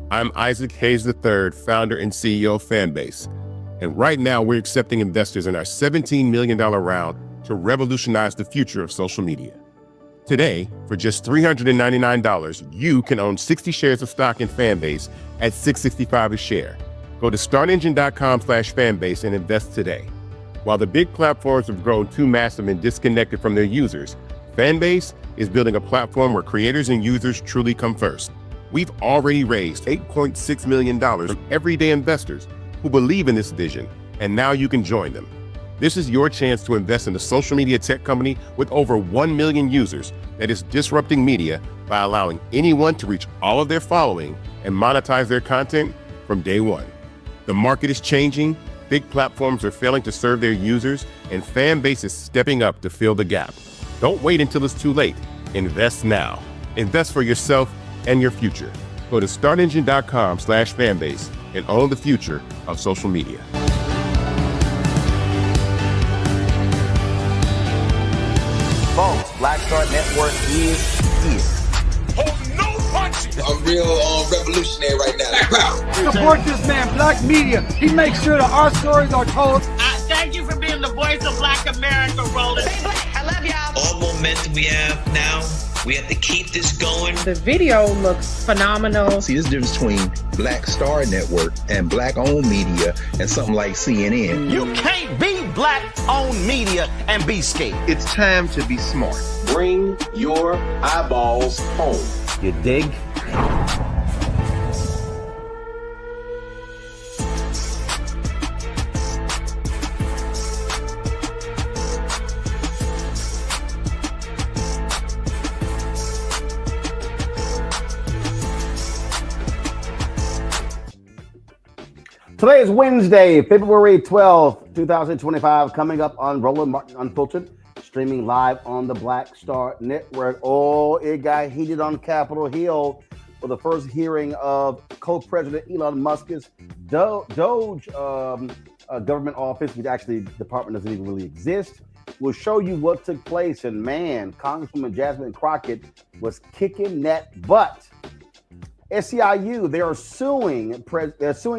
I'm Isaac Hayes III, founder and CEO of Fanbase. And right now, we're accepting investors in our $17 million round to revolutionize the future of social media. Today, for just $399, you can own 60 shares of stock in Fanbase at $665 a share. Go to startengine.com/fanbase and invest today. While the big platforms have grown too massive and disconnected from their users, Fanbase is building a platform where creators and users truly come first. We've already raised $8.6 million from everyday investors who believe in this vision, and now you can join them. This is your chance to invest in a social media tech company with over 1 million users that is disrupting media by allowing anyone to reach all of their following and monetize their content from day one. The market is changing, big platforms are failing to serve their users, and Fanbase is stepping up to fill the gap. Don't wait until it's too late. Invest now. Invest for yourself and your future. Go to startengine.com/fanbase and own the future of social media. Folks, Black Star Network is here. Hold no punches. I'm real revolutionary right now. Support this man, Black Media. He makes sure that our stories are told. Thank you for being the voice of Black America, Roland. Stay black. I love y'all. All momentum we have now, we have to keep this going. The video looks phenomenal. See, there's a difference between Black Star Network and Black-owned media and something like CNN. You can't be Black-owned media and be scared. It's time to be smart. Bring your eyeballs home. You dig? Today is Wednesday, February 12th, 2025, coming up on Roland Martin Unfiltered, streaming live on the Black Star Network. Oh, it got heated on Capitol Hill for the first hearing of co-president Elon Musk's DOGE government office, which actually the department doesn't even really exist. We'll show you what took place, and man, Congresswoman Jasmine Crockett was kicking that butt. SEIU, they're suing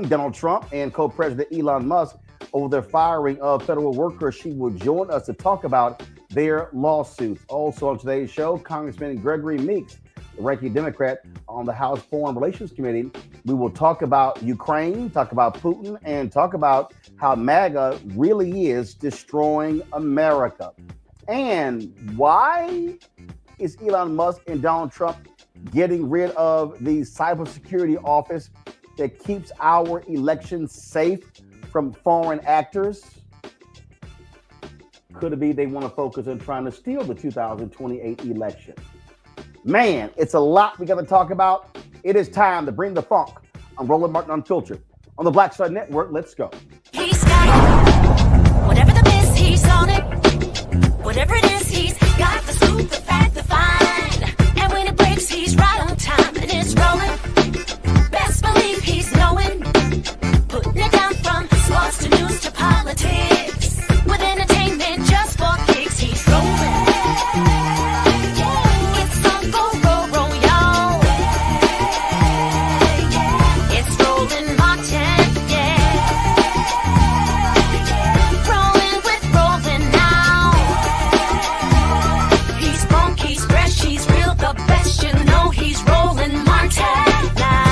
Donald Trump and co-president Elon Musk over their firing of federal workers. She will join us to talk about their lawsuits. Also on today's show, Congressman Gregory Meeks, the ranking Democrat on the House Foreign Relations Committee. We will talk about Ukraine, talk about Putin, and talk about how MAGA really is destroying America. And why is Elon Musk and Donald Trump getting rid of the cybersecurity office that keeps our elections safe from foreign actors? Could it be they want to focus on trying to steal the 2028 election? Man, it's a lot we got to talk about. It is time to bring the funk on Roland Martin Unfiltered on the Black Star Network. Let's go. He's got it. Whatever the miss, he's on it. Whatever it is, he's got the scoop, the fact, the find. And when it breaks, he's right on time, and it's rolling. Best believe he's knowing. Putting it down from sports to news to politics. With entertainment just for kicks, he's rolling. It's gonna go roll, y'all. It's Roland Martin, rolling with Roland now. He's funk, he's fresh, he's real, the best, you know he's Roland Martin now.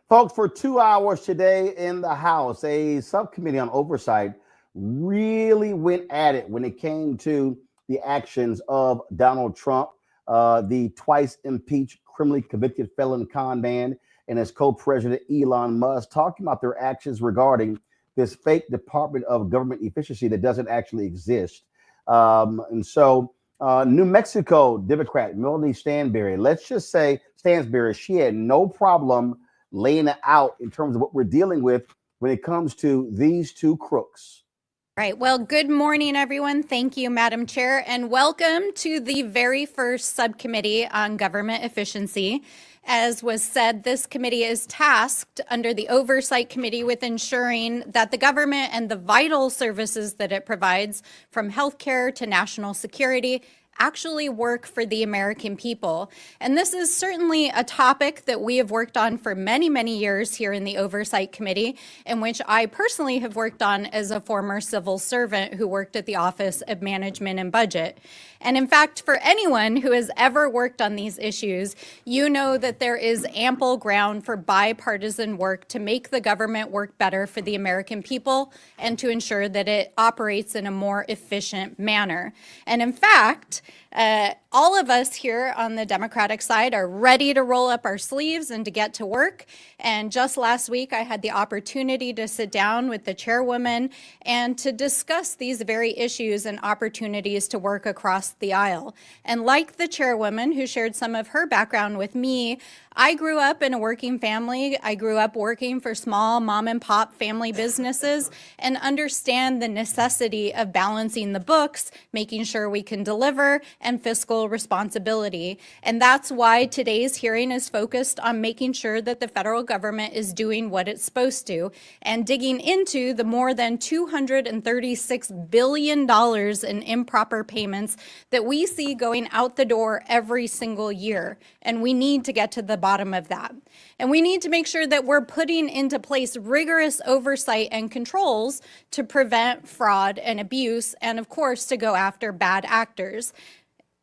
Folks, for 2 hours today in the House, a subcommittee on oversight really went at it when it came to the actions of Donald Trump, the twice impeached, criminally convicted felon con man, and his co-president Elon Musk, talking about their actions regarding this fake Department of Government Efficiency that doesn't actually exist. And so New Mexico Democrat Melanie Stansbury, let's just say Stansbury, she had no problem laying it out in terms of what we're dealing with when it comes to these two crooks. Right. Well, good morning, everyone. Thank you, Madam Chair, and welcome to the very first subcommittee on government efficiency. As was said, this committee is tasked under the Oversight Committee with ensuring that the government and the vital services that it provides, from healthcare to national security, actually work for the American people. And this is certainly a topic that we have worked on for many, many years here in the Oversight Committee, in which I personally have worked on as a former civil servant who worked at the Office of Management and Budget. And in fact, for anyone who has ever worked on these issues, you know that there is ample ground for bipartisan work to make the government work better for the American people and to ensure that it operates in a more efficient manner. And in fact, all of us here on the Democratic side are ready to roll up our sleeves and to get to work. And just last week, I had the opportunity to sit down with the chairwoman and to discuss these very issues and opportunities to work across the aisle. And like the chairwoman who shared some of her background with me, I grew up in a working family. I grew up working for small mom and pop family businesses and understand the necessity of balancing the books, making sure we can deliver, and fiscal responsibility. And that's why today's hearing is focused on making sure that the federal government is doing what it's supposed to and digging into the more than $236 billion in improper payments that we see going out the door every single year. And we need to get to the bottom of that. And we need to make sure that we're putting into place rigorous oversight and controls to prevent fraud and abuse, and of course, to go after bad actors.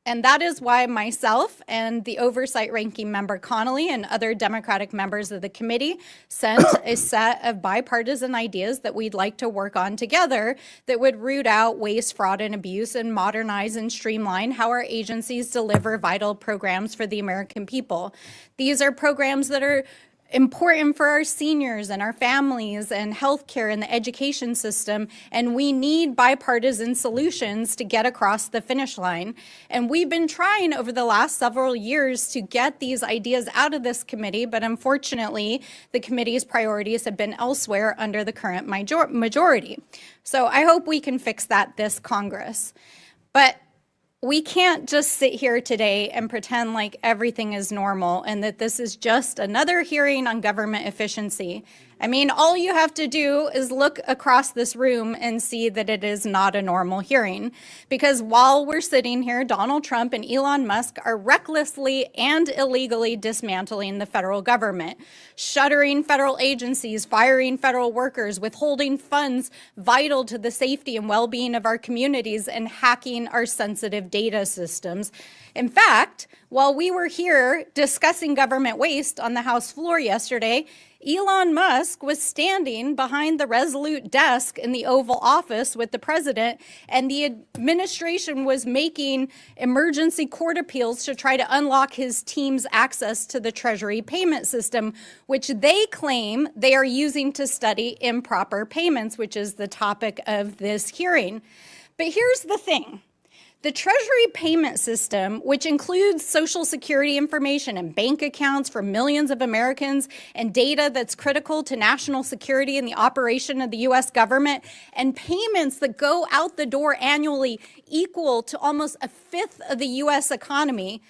And that is why myself and the Oversight Ranking Member Connolly and other Democratic members of the committee sent a set of bipartisan ideas that we'd like to work on together that would root out waste, fraud, and abuse and modernize and streamline how our agencies deliver vital programs for the American people. These are programs that are important for our seniors and our families and healthcare and the education system, and we need bipartisan solutions to get across the finish line. And we've been trying over the last several years to get these ideas out of this committee, but unfortunately, the committee's priorities have been elsewhere under the current majority. So I hope we can fix that this Congress. But we can't just sit here today and pretend like everything is normal and that this is just another hearing on government efficiency. I mean, all you have to do is look across this room and see that it is not a normal hearing. Because while we're sitting here, Donald Trump and Elon Musk are recklessly and illegally dismantling the federal government, shuttering federal agencies, firing federal workers, withholding funds vital to the safety and well-being of our communities, and hacking our sensitive data systems. In fact, while we were here discussing government waste on the House floor yesterday, Elon Musk was standing behind the Resolute desk in the Oval Office with the president, and the administration was making emergency court appeals to try to unlock his team's access to the Treasury payment system, which they claim they are using to study improper payments, which is the topic of this hearing. But here's the thing. The Treasury payment system, which includes Social Security information and bank accounts for millions of Americans and data that's critical to national security and the operation of the U.S. government, and payments that go out the door annually equal to almost a fifth of the U.S. economy,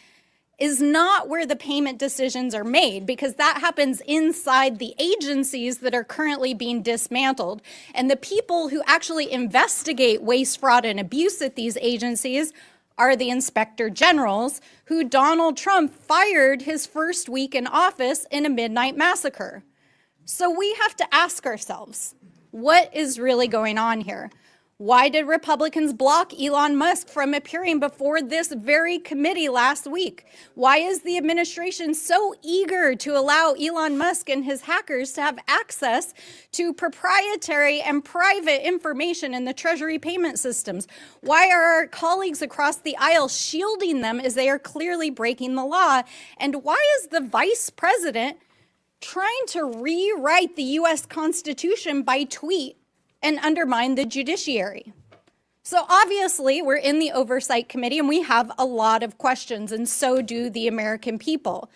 is not where the payment decisions are made, because that happens inside the agencies that are currently being dismantled. And the people who actually investigate waste, fraud, and abuse at these agencies are the inspector generals, who Donald Trump fired his first week in office in a midnight massacre. So we have to ask ourselves, what is really going on here? Why did Republicans block Elon Musk from appearing before this very committee last week? Why is the administration so eager to allow Elon Musk and his hackers to have access to proprietary and private information in the Treasury payment systems? Why are our colleagues across the aisle shielding them as they are clearly breaking the law? And why is the vice president trying to rewrite the U.S. Constitution by tweet and undermine the judiciary? So obviously, we're in the Oversight Committee and we have a lot of questions, and so do the American people,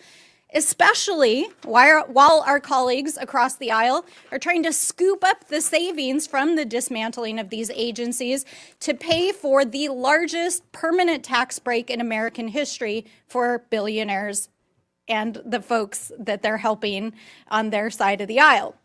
especially while our colleagues across the aisle are trying to scoop up the savings from the dismantling of these agencies to pay for the largest permanent tax break in American history for billionaires and the folks that they're helping on their side of the aisle.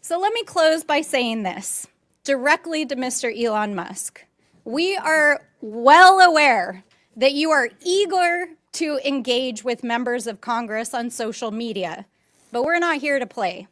So let me close by saying this directly to Mr. Elon Musk. We are well aware that you are eager to engage with members of Congress on social media, but we're not here to play.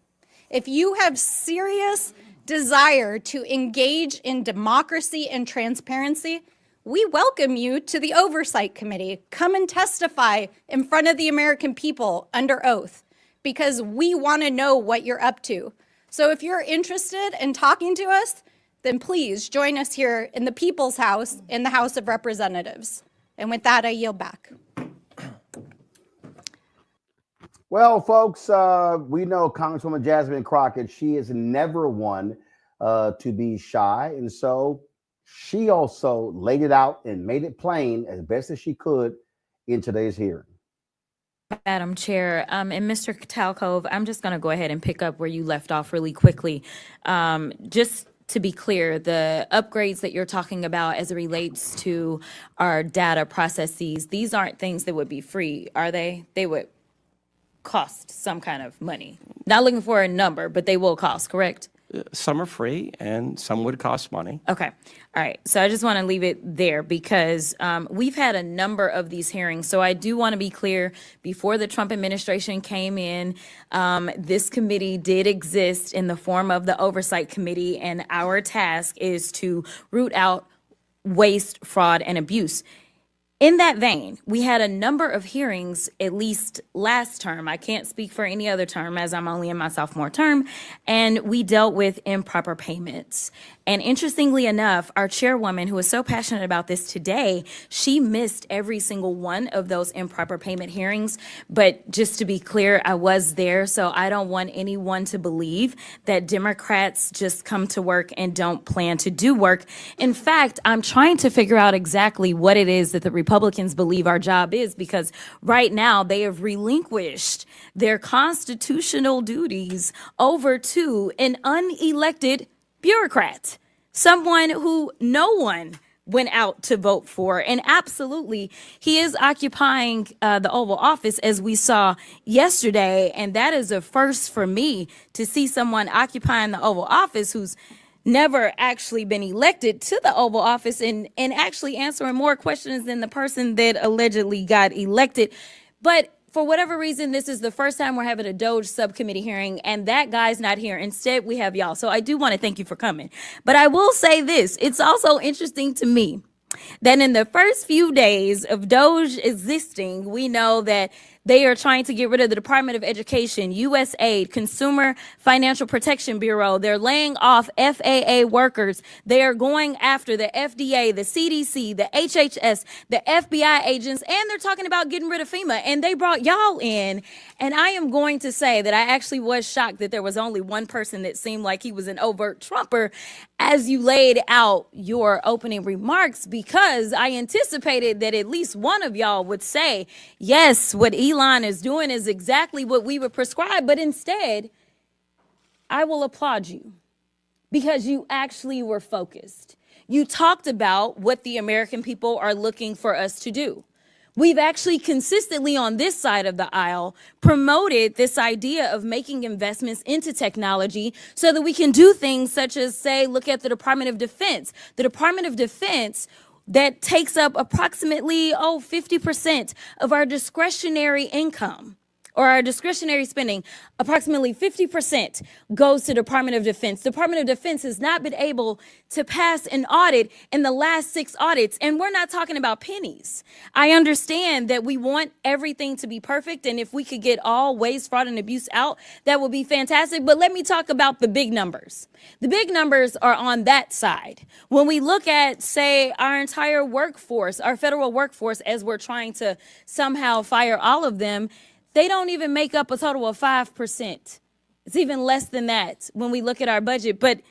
If you have serious desire to engage in democracy and transparency, we welcome you to the Oversight Committee. Come and testify in front of the American people under oath, because we want to know what you're up to. So if you're interested in talking to us, then please join us here in the People's House in the House of Representatives. And with that, I yield back. Well, folks, we know Congresswoman Jasmine Crockett. She is never one to be shy. And so she also laid it out and made it plain as best as she could in today's hearing. Madam Chair, and Mr. Talcove, I'm just going to go ahead and pick up where you left off really quickly. Just to be clear, the upgrades that you're talking about as it relates to our data processes, these aren't things that would be free, are they? They would cost some kind of money. Not looking for a number, but they will cost, correct? Some are free and some would cost money. Okay. All right. So I just want to leave it there because we've had a number of these hearings. So I do want to be clear, before the Trump administration came in, this committee did exist in the form of the Oversight Committee, and our task is to root out waste, fraud, and abuse. In that vein, we had a number of hearings, at least last term. I can't speak for any other term as I'm only in my sophomore term. And we dealt with improper payments. And interestingly enough, our chairwoman, who is so passionate about this today, she missed every single one of those improper payment hearings. But just to be clear, I was there. So I don't want anyone to believe that Democrats just come to work and don't plan to do work. In fact, I'm trying to figure out exactly what it is that the Republicans believe our job is, because right now they have relinquished their constitutional duties over to an unelected bureaucrat, someone who no one went out to vote for. And absolutely, he is occupying the Oval Office, as we saw yesterday. And that is a first for me, to see someone occupying the Oval Office who's never actually been elected to the Oval Office and actually answering more questions than the person that allegedly got elected. But for whatever reason, this is the first time we're having a DOGE subcommittee hearing, and that guy's not here. Instead, we have y'all. So I do want to thank you for coming. But I will say this. It's also interesting to me that in the first few days of DOGE existing, we know that they are trying to get rid of the Department of Education, USAID, Consumer Financial Protection Bureau. They're laying off FAA workers. They are going after the FDA, the CDC, the HHS, the FBI agents, and they're talking about getting rid of FEMA. And they brought y'all in. And I am going to say that I actually was shocked that there was only one person that seemed like he was an overt Trumper as you laid out your opening remarks, because I anticipated that at least one of y'all would say, yes, what Elon is doing is exactly what we would prescribe. But instead, I will applaud you because you actually were focused. You talked about what the American people are looking for us to do. We've actually consistently on this side of the aisle promoted this idea of making investments into technology so that we can do things such as, say, look at the Department of Defense. The Department of Defense that takes up approximately 50% of our discretionary income, or our discretionary spending. Approximately 50% goes to Department of Defense. Department of Defense has not been able to pass an audit in the last 6 audits, and we're not talking about pennies. I understand that we want everything to be perfect, and if we could get all waste, fraud, and abuse out, that would be fantastic. But let me talk about the big numbers. The big numbers are on that side. When we look at, say, our entire workforce, our federal workforce, as we're trying to somehow fire all of them, they don't even make up a total of 5%. It's even less than that when we look at our budget. But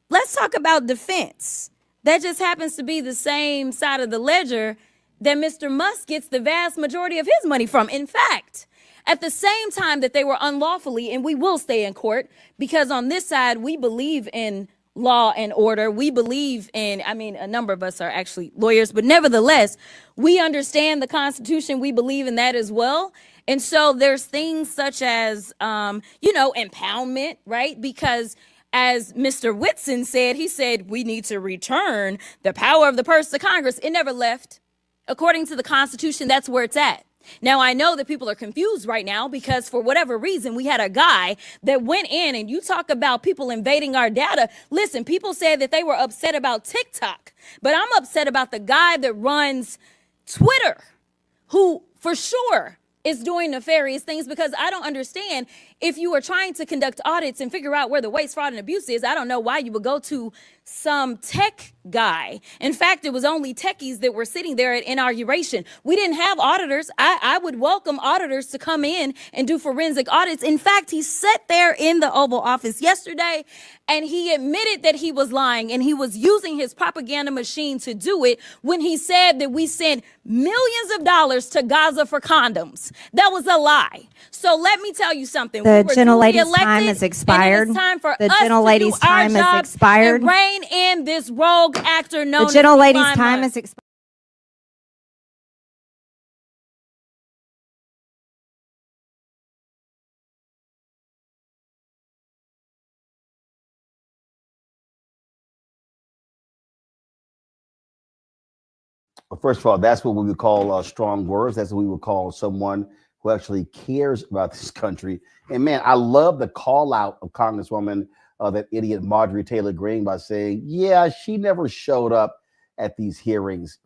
let's talk about defense. That just happens to be the same side of the ledger that Mr. Musk gets the vast majority of his money from. In fact, at the same time that they were unlawfully, and we will stay in court, because on this side, we believe in law and order. We believe in, a number of us are actually lawyers, but nevertheless, we understand the Constitution. We believe in that as well. And so there's things such as, impoundment, right? Because as Mr. Whitson said, he said, we need to return the power of the purse to Congress. It never left. According to the Constitution, that's where it's at. Now, I know that people are confused right now because for whatever reason, we had a guy that went in, and you talk about people invading our data. Listen, people said that they were upset about TikTok, but I'm upset about the guy that runs Twitter, who for sure is doing nefarious things, because I don't understand, if you are trying to conduct audits and figure out where the waste, fraud, and abuse is, I don't know why you would go to some tech guy. In fact, it was only techies that were sitting there at inauguration. We didn't have auditors. I would welcome auditors to come in and do forensic audits. In fact, he sat there in the Oval Office yesterday and he admitted that he was lying, and he was using his propaganda machine to do it when he said that we sent millions of dollars to Gaza for condoms. That was a lie. So let me tell you something. The gentlelady's time has expired. It's time for the us gentlelady's to do our time has jobs expired. and rein in this rogue actor known The as gentlelady's Elon time Musk. has expired. Well, first of all, that's what we would call strong words. That's what we would call someone who actually cares about this country. And man, I love the call out of Congresswoman, that idiot Marjorie Taylor Greene, by saying, yeah, she never showed up at these hearings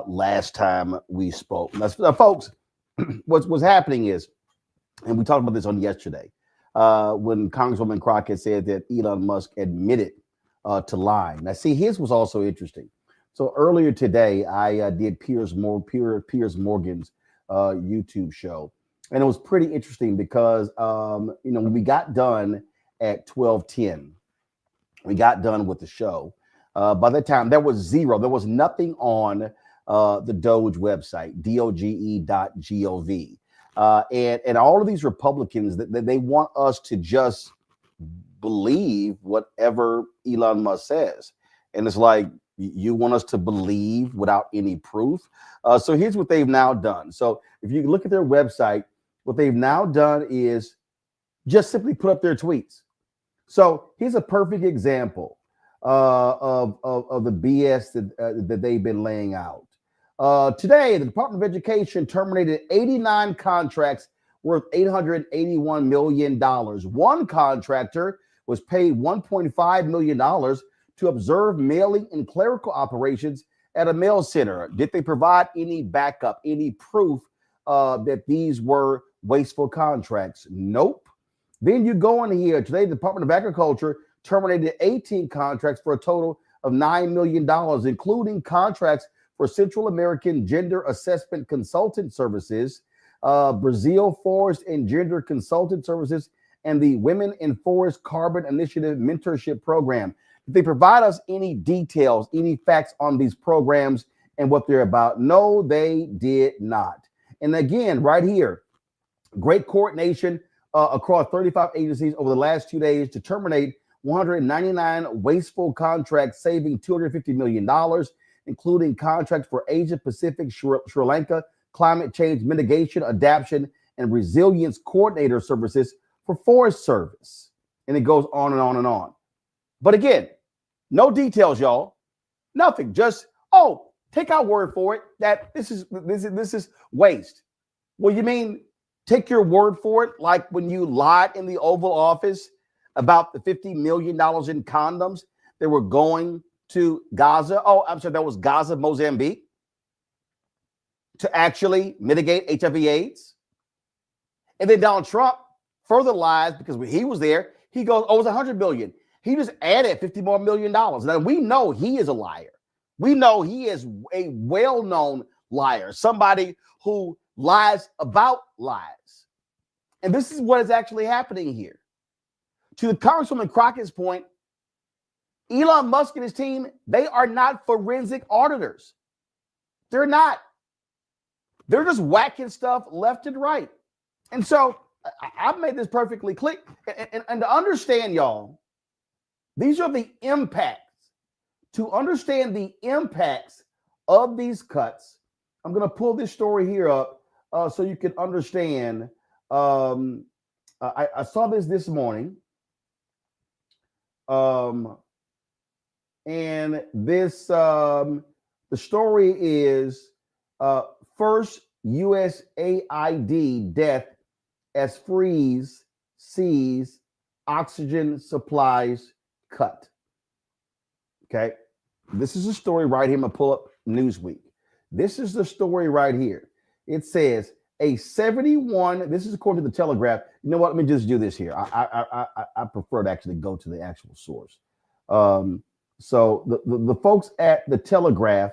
last time we spoke. Now, folks, what's happening is, and we talked about this on yesterday, when Congresswoman Crockett said that Elon Musk admitted to lying. Now, see, his was also interesting. So earlier today, I did Piers Morgan's YouTube show, and it was pretty interesting because when we got done at 12:10, we got done with the show. By that time, there was zero. There was nothing on the Doge website, doge.gov, and all of these Republicans that they want us to just believe whatever Elon Musk says, and it's like, you want us to believe without any proof? So here's what they've now done. So if you look at their website, what they've now done is just simply put up their tweets. So here's a perfect example of the BS that they've been laying out. Today, the Department of Education terminated 89 contracts worth $881 million. One contractor was paid $1.5 million to observe mailing and clerical operations at a mail center. Did they provide any backup, any proof that these were wasteful contracts? Nope. Then you go in here. Today, the Department of Agriculture terminated 18 contracts for a total of $9 million, including contracts for Central American Gender Assessment Consultant Services, Brazil Forest and Gender Consultant Services, and the Women in Forest Carbon Initiative Mentorship Program. Did they provide us any details, any facts on these programs and what they're about? No, they did not. And again, right here, great coordination across 35 agencies over the last 2 days to terminate 199 wasteful contracts, saving $250 million, including contracts for Asia Pacific, Sri Lanka, climate change mitigation, adaptation, and resilience coordinator services for Forest Service. And it goes on and on and on. But again, no details, y'all. Nothing. Just, take our word for it that this is waste. Well, you mean take your word for it, like when you lied in the Oval Office about the $50 million in condoms that were going to Gaza? Oh, I'm sorry, that was Gaza, Mozambique, to actually mitigate HIV/AIDS. And then Donald Trump further lies because when he was there, he goes, it was $100 million. He just added $50 more million. Now, we know he is a liar. We know he is a well-known liar, somebody who lies about lies. And this is what is actually happening here. To the Congresswoman Crockett's point, Elon Musk and his team, they are not forensic auditors. They're not. They're just whacking stuff left and right. And so I've made this perfectly clear. And to understand, y'all, these are the impacts. To understand the impacts of these cuts, I'm going to pull this story here up so you can understand. I saw this morning. And this, the story is first USAID death as freeze sees oxygen supplies cut. Okay. This is a story right here. I'm going to pull up Newsweek. This is the story right here. It says a 71, this is according to the Telegraph. You know what? Let me just do this here. I prefer to actually go to the actual source. So the folks at the Telegraph,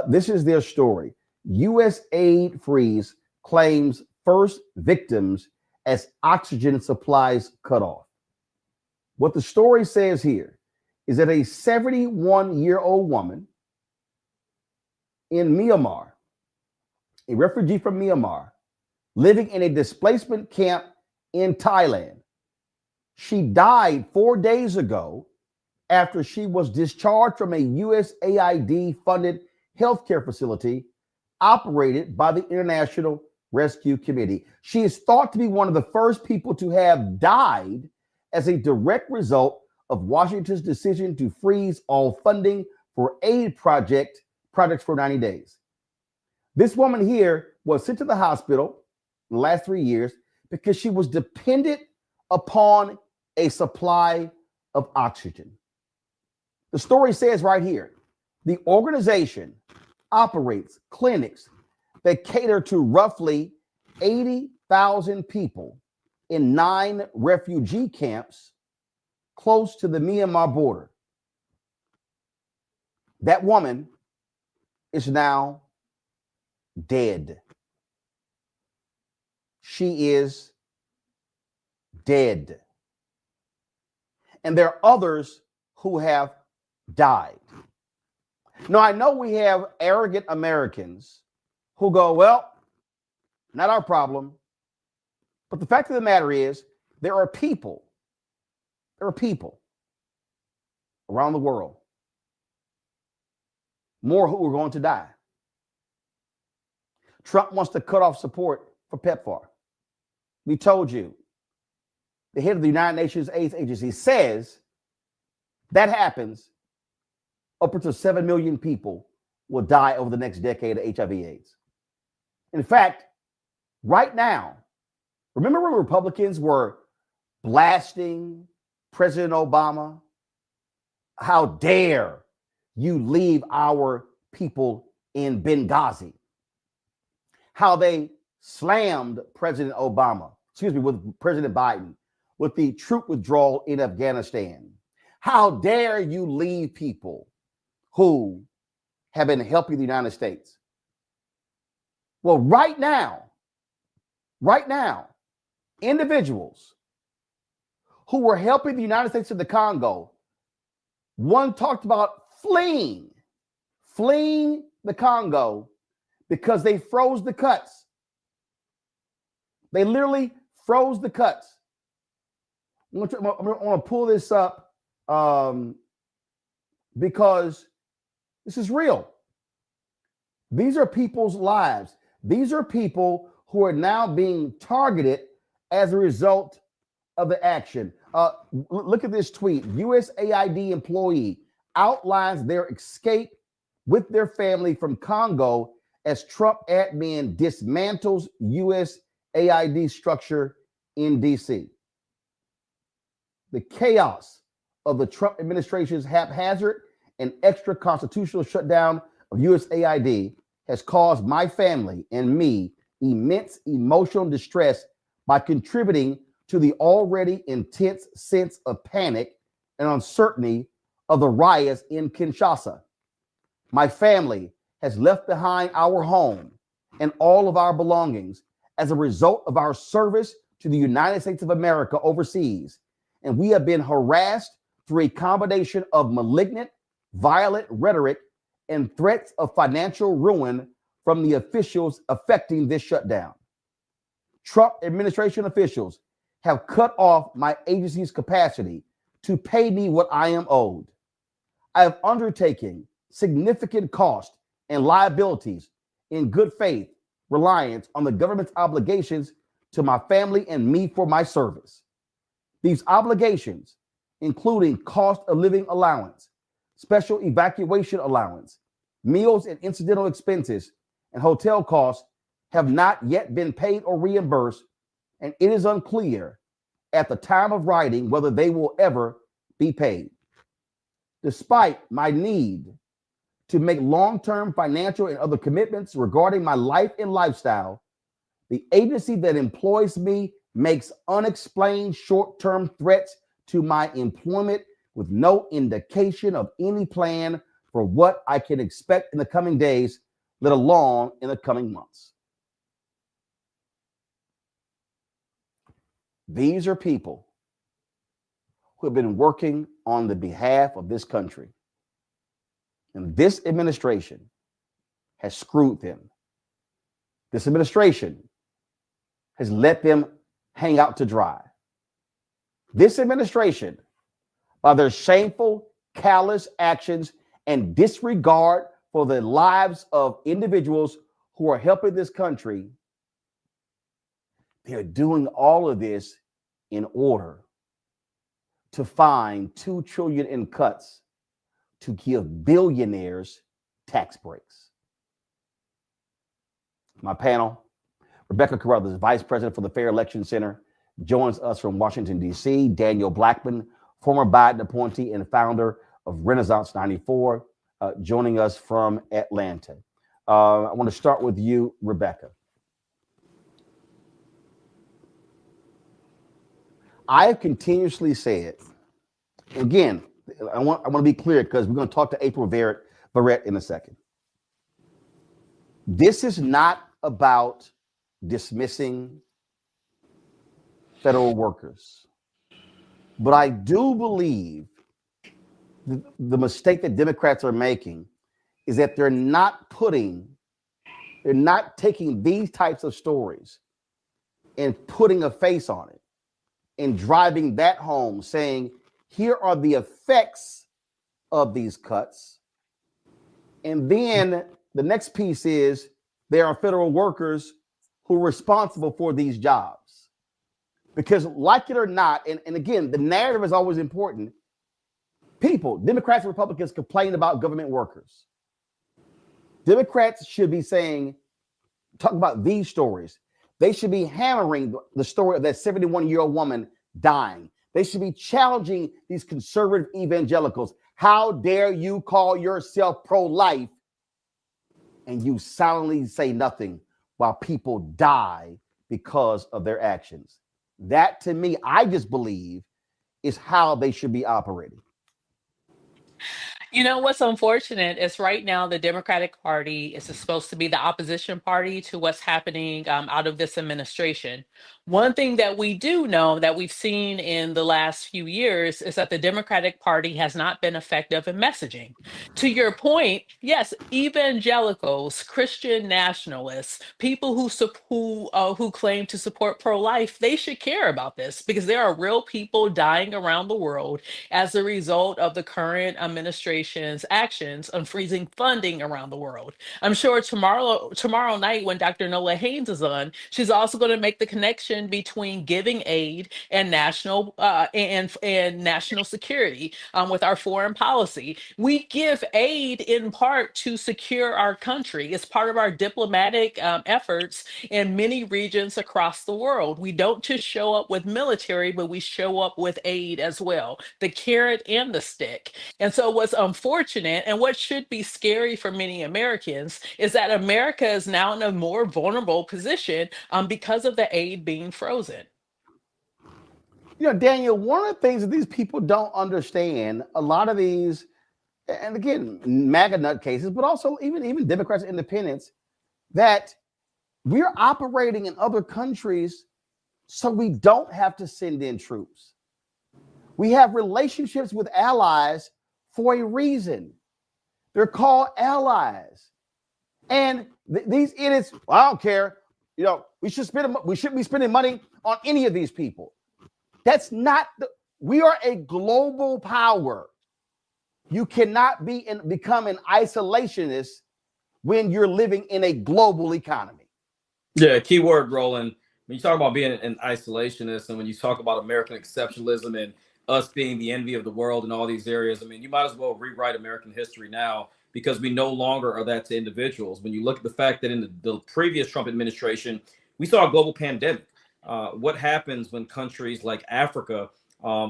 this is their story. U.S. aid freeze claims first victims as oxygen supplies cut off. What the story says here is that a 71-year-old woman in Myanmar, a refugee from Myanmar, living in a displacement camp in Thailand, she died 4 days ago after she was discharged from a USAID-funded healthcare facility operated by the International Rescue Committee. She is thought to be one of the first people to have died as a direct result of Washington's decision to freeze all funding for aid projects for 90 days. This woman here was sent to the hospital in the last 3 years because she was dependent upon a supply of oxygen. The story says right here, the organization operates clinics that cater to roughly 80,000 people in 9 refugee camps close to the Myanmar border. That woman is now dead. She is dead. And there are others who have died. Now, I know we have arrogant Americans who go, well, not our problem. But the fact of the matter is, there are people around the world, more who are going to die. Trump wants to cut off support for PEPFAR. We told you, the head of the United Nations AIDS Agency says that happens, upwards of 7 million people will die over the next decade of HIV/AIDS. In fact, right now, remember when Republicans were blasting President Obama? How dare you leave our people in Benghazi? How they slammed President with President Biden with the troop withdrawal in Afghanistan. How dare you leave people who have been helping the United States? Well, right now, individuals who were helping the United States in the Congo, one talked about fleeing the Congo because they froze the cuts. They literally froze the cuts. I'm going to pull this up because this is real. These are people's lives. These are people who are now being targeted as a result of the action. Look at this tweet. USAID employee outlines their escape with their family from Congo as Trump admin dismantles USAID structure in DC. The chaos of the Trump administration's haphazard and extra constitutional shutdown of USAID has caused my family and me immense emotional distress by contributing to the already intense sense of panic and uncertainty of the riots in Kinshasa. My family has left behind our home and all of our belongings as a result of our service to the United States of America overseas, and we have been harassed through a combination of malignant, violent rhetoric and threats of financial ruin from the officials affecting this shutdown. Trump administration officials have cut off my agency's capacity to pay me what I am owed. I have undertaken significant cost and liabilities in good faith reliance on the government's obligations to my family and me for my service. These obligations, including cost of living allowance, special evacuation allowance, meals and incidental expenses, and hotel costs, have not yet been paid or reimbursed, and it is unclear at the time of writing whether they will ever be paid. Despite my need to make long-term financial and other commitments regarding my life and lifestyle, the agency that employs me makes unexplained short-term threats to my employment with no indication of any plan for what I can expect in the coming days, let alone in the coming months. These are people who have been working on the behalf of this country. And this administration has screwed them. This administration has let them hang out to dry. This administration, by their shameful, callous actions and disregard for the lives of individuals who are helping this country, they're doing all of this in order to find $2 trillion in cuts to give billionaires tax breaks. My panel, Rebecca Carruthers, Vice President for the Fair Election Center, joins us from Washington, D.C. Daniel Blackman, former Biden appointee and founder of Renaissance 94, joining us from Atlanta. I want to start with you, Rebecca. I have continuously said, again, I want to be clear because we're going to talk to April Verrett in a second. This is not about dismissing federal workers. But I do believe the mistake that Democrats are making is that they're not taking these types of stories and putting a face on it and driving that home, saying, here are the effects of these cuts. And then the next piece is there are federal workers who are responsible for these jobs. Because like it or not, and again, the narrative is always important. People, Democrats and Republicans, complain about government workers. Democrats should be saying, talk about these stories. They should be hammering the story of that 71-year-old woman dying. They should be challenging these conservative evangelicals. How dare you call yourself pro-life and you silently say nothing while people die because of their actions? That, to me, I just believe is how they should be operating. You know, what's unfortunate is right now the Democratic Party is supposed to be the opposition party to what's happening out of this administration. One thing that we do know that we've seen in the last few years is that the Democratic Party has not been effective in messaging. To your point, yes, evangelicals, Christian nationalists, people who claim to support pro-life, they should care about this because there are real people dying around the world as a result of the current administration's actions on freezing funding around the world. I'm sure tomorrow night when Dr. Nola Haynes is on, she's also going to make the connection between giving aid and national national security with our foreign policy. We give aid in part to secure our country. It's part of our diplomatic efforts in many regions across the world. We don't just show up with military, but we show up with aid as well, the carrot and the stick. And so what's unfortunate and what should be scary for many Americans is that America is now in a more vulnerable position because of the aid being frozen. You know, Daniel, one of the things that these people don't understand, a lot of these, and again, MAGA nut cases, but also even Democrats and independents, that we're operating in other countries so we don't have to send in troops. We have relationships with allies for a reason. They're called allies. And these idiots, well, I don't care. You know, we shouldn't be spending money on any of these people. That's not we are a global power. You cannot become an isolationist when you're living in a global economy. Yeah, key word, Roland. When you talk about being an isolationist and when you talk about American exceptionalism and us being the envy of the world in all these areas, I mean, you might as well rewrite American history now because we no longer are that to individuals. When you look at the fact that in the previous Trump administration, we saw a global pandemic. What happens when countries like Africa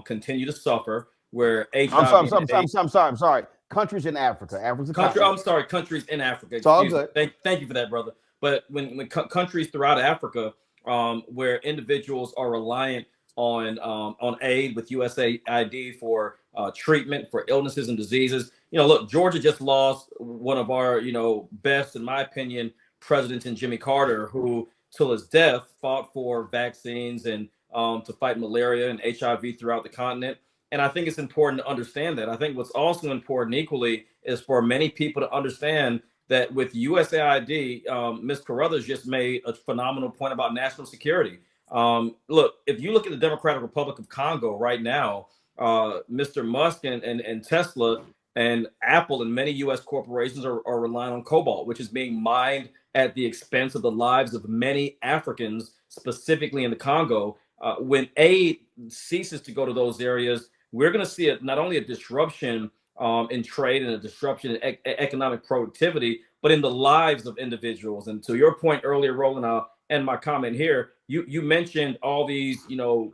continue to suffer, where HIV I'm sorry. Countries in Africa. Countries in Africa. It's all good. Thank you for that, brother. But when countries throughout Africa, where individuals are reliant on aid with USAID for treatment for illnesses and diseases, look, Georgia just lost one of our, best, in my opinion, presidents in Jimmy Carter, who till his death fought for vaccines and to fight malaria and HIV throughout the continent. And I think it's important to understand that. I think what's also important equally is for many people to understand that with USAID, Ms. Carruthers just made a phenomenal point about national security. Look, if you look at the Democratic Republic of Congo right now, Mr. Musk and Tesla and Apple and many U.S. corporations are relying on cobalt, which is being mined at the expense of the lives of many Africans, specifically in the Congo. When aid ceases to go to those areas, we're going to see not only a disruption in trade and a disruption in economic productivity, but in the lives of individuals. And to your point earlier, Roland, I'll end my comment here. You mentioned all these,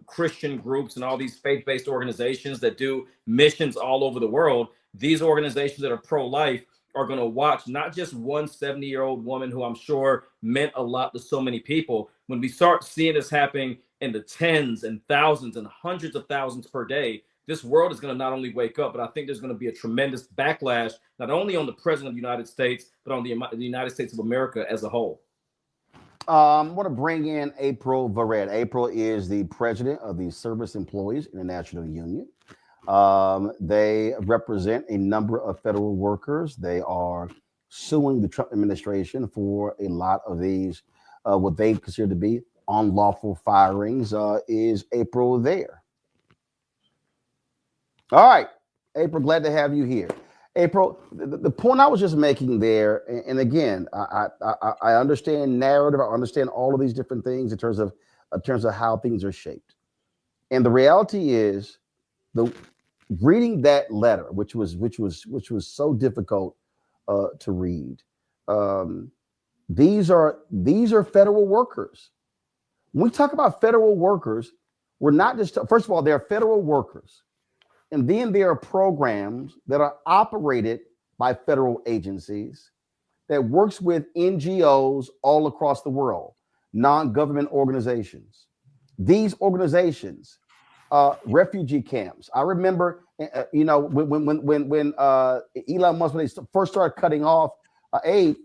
Christian groups and all these faith-based organizations that do missions all over the world. These organizations that are pro-life are going to watch not just one 70-year-old woman who I'm sure meant a lot to so many people. When we start seeing this happening in the tens and thousands and hundreds of thousands per day, this world is going to not only wake up, but I think there's going to be a tremendous backlash, not only on the president of the United States, but on the United States of America as a whole. I want to bring in April Verrett. April is the president of the Service Employees International Union. They represent a number of federal workers. They are suing the Trump administration for a lot of these, what they consider to be unlawful firings. Is April there? All right, April, glad to have you here. April, the point I was just making there, and again, I understand narrative, I understand all of these different things in terms of how things are shaped. And the reality is, reading that letter, which was so difficult to read. These are federal workers. When we talk about federal workers, we're not just, first of all, they're federal workers. And then there are programs that are operated by federal agencies that works with NGOs all across the world, non-government organizations. These organizations, refugee camps. I remember, when Elon Musk, when they first started cutting off aid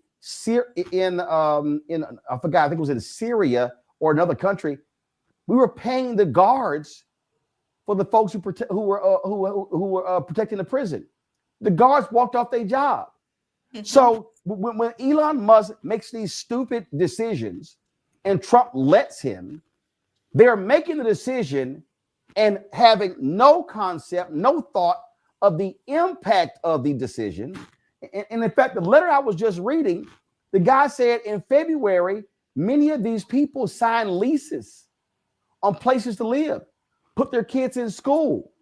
in I forgot, I think it was in Syria or another country, we were paying the guards for the folks who were protecting the prison. The guards walked off their job. Mm-hmm. So when Elon Musk makes these stupid decisions and Trump lets him, they're making the decision and having no concept, no thought of the impact of the decision. And in fact, the letter I was just reading, the guy said in February, many of these people signed leases on places to live, put their kids in school.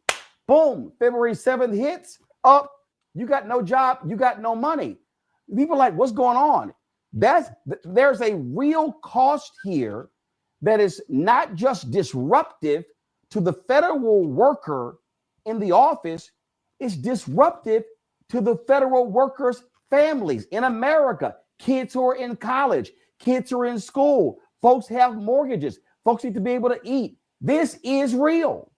Boom, February 7th hits, up, you got no job, you got no money. People are like, what's going on? There's a real cost here that is not just disruptive to the federal worker in the office, it's disruptive to the federal workers' families in America. Kids who are in college, kids who are in school, folks have mortgages, folks need to be able to eat. This is real.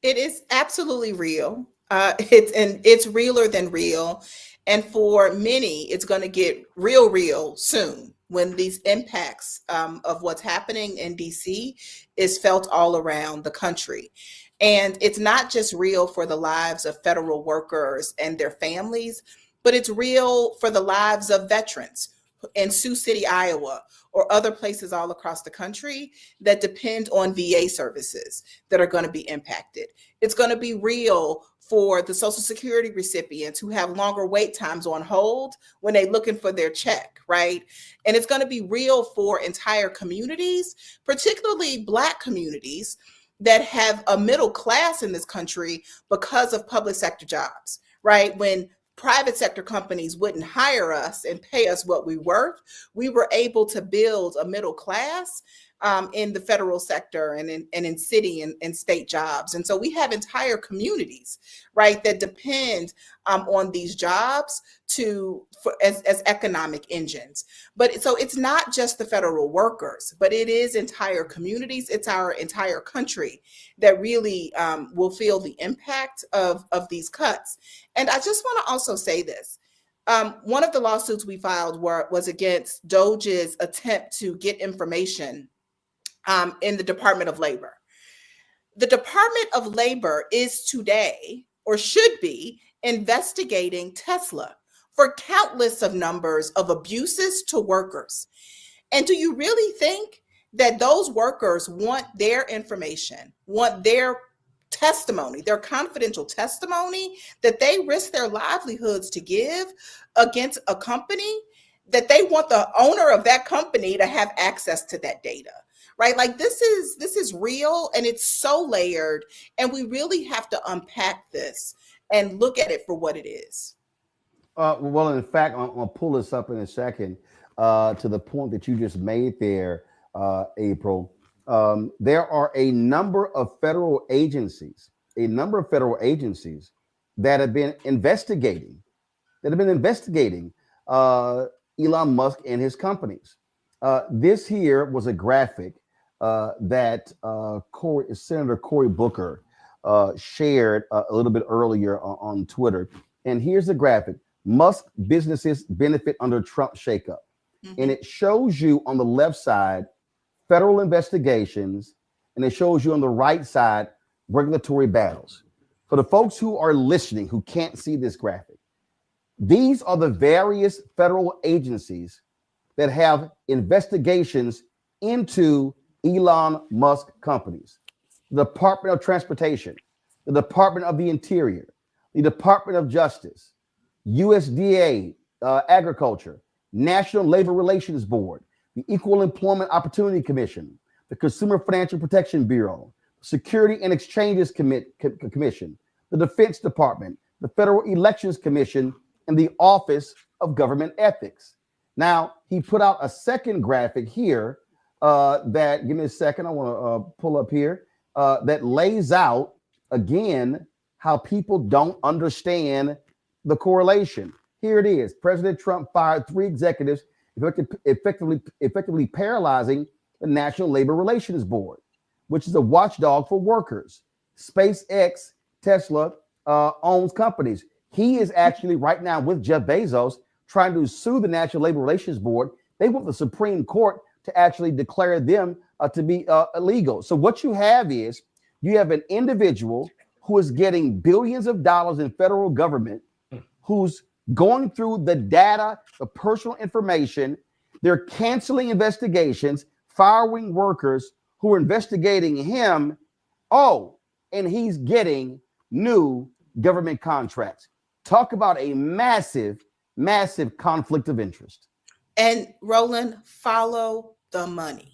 It is absolutely real. It's realer than real. And for many, it's going to get real soon when these impacts of what's happening in DC is felt all around the country. And it's not just real for the lives of federal workers and their families, but it's real for the lives of veterans in Sioux City, Iowa, or other places all across the country that depend on VA services that are going to be impacted. It's going to be real for the Social Security recipients who have longer wait times on hold when they're looking for their check, right? And it's going to be real for entire communities, particularly Black communities that have a middle class in this country because of public sector jobs, right? When private sector companies wouldn't hire us and pay us what we worth, we were able to build a middle class in the federal sector and in city and state jobs. And so we have entire communities, right, that depend on these jobs as economic engines. But so it's not just the federal workers, but it is entire communities. It's our entire country that really will feel the impact of these cuts. And I just want to also say this. One of the lawsuits we filed was against DOGE's attempt to get information in the Department of Labor. The Department of Labor is today, or should be, investigating Tesla for countless of numbers of abuses to workers. And do you really think that those workers want their information, want their testimony, their confidential testimony that they risk their livelihoods to give against a company, that they want the owner of that company to have access to that data? Right? Like this is real, and it's so layered, and we really have to unpack this and look at it for what it is. Well, in fact, I'm going to pull this up in a second to the point that you just made there, April. There are a number of federal agencies that have been investigating Elon Musk and his companies. This here was a graphic that Senator Cory Booker shared a little bit earlier on Twitter. And here's the graphic. Musk businesses benefit under Trump shakeup. Mm-hmm. And it shows you on the left side, federal investigations, and it shows you on the right side, regulatory battles. For the folks who are listening, who can't see this graphic, these are the various federal agencies that have investigations into Elon Musk companies. The Department of Transportation, the Department of the Interior, the Department of Justice, USDA, Agriculture, National Labor Relations Board, the Equal Employment Opportunity Commission, the Consumer Financial Protection Bureau, Security and Exchanges Commission, the Defense Department, the Federal Elections Commission, and the Office of Government Ethics. Now, he put out a second graphic here that, give me a second, I want to pull up here, that lays out, again, how people don't understand the correlation. Here it is. President Trump fired 3 executives, effectively paralyzing the National Labor Relations Board, which is a watchdog for workers. SpaceX, Tesla owns companies. He is actually right now with Jeff Bezos trying to sue the National Labor Relations Board. They want the Supreme Court to actually declare them to be illegal. So what you have is you have an individual who is getting billions of dollars in federal government, who's going through the data, the personal information. They're canceling investigations, firing workers who are investigating him. Oh, and he's getting new government contracts. Talk about a massive, massive conflict of interest. And Roland, follow the money.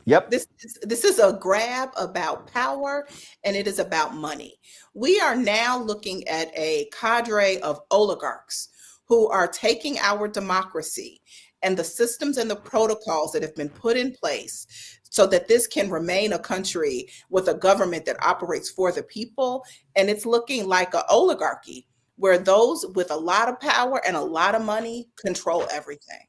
Yep. This is a grab about power, and it is about money. We are now looking at a cadre of oligarchs who are taking our democracy and the systems and the protocols that have been put in place so that this can remain a country with a government that operates for the people. And it's looking like an oligarchy where those with a lot of power and a lot of money control everything.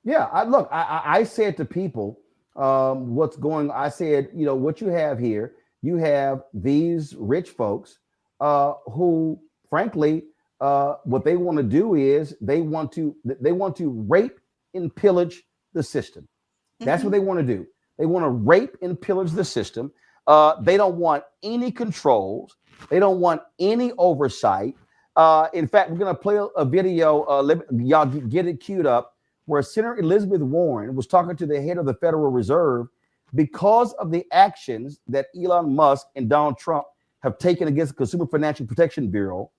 Yeah, I said to people, what's going on? I said, you know, what you have here, you have these rich folks who, frankly, what they want to do is they want to rape and pillage the system. That's what they want to do. They want to rape and pillage the system. They don't want any controls. They don't want any oversight. In fact, we're going to play a video. Y'all get it queued up, where Senator Elizabeth Warren was talking to the head of the Federal Reserve because of the actions that Elon Musk and Donald Trump have taken against the Consumer Financial Protection Bureau.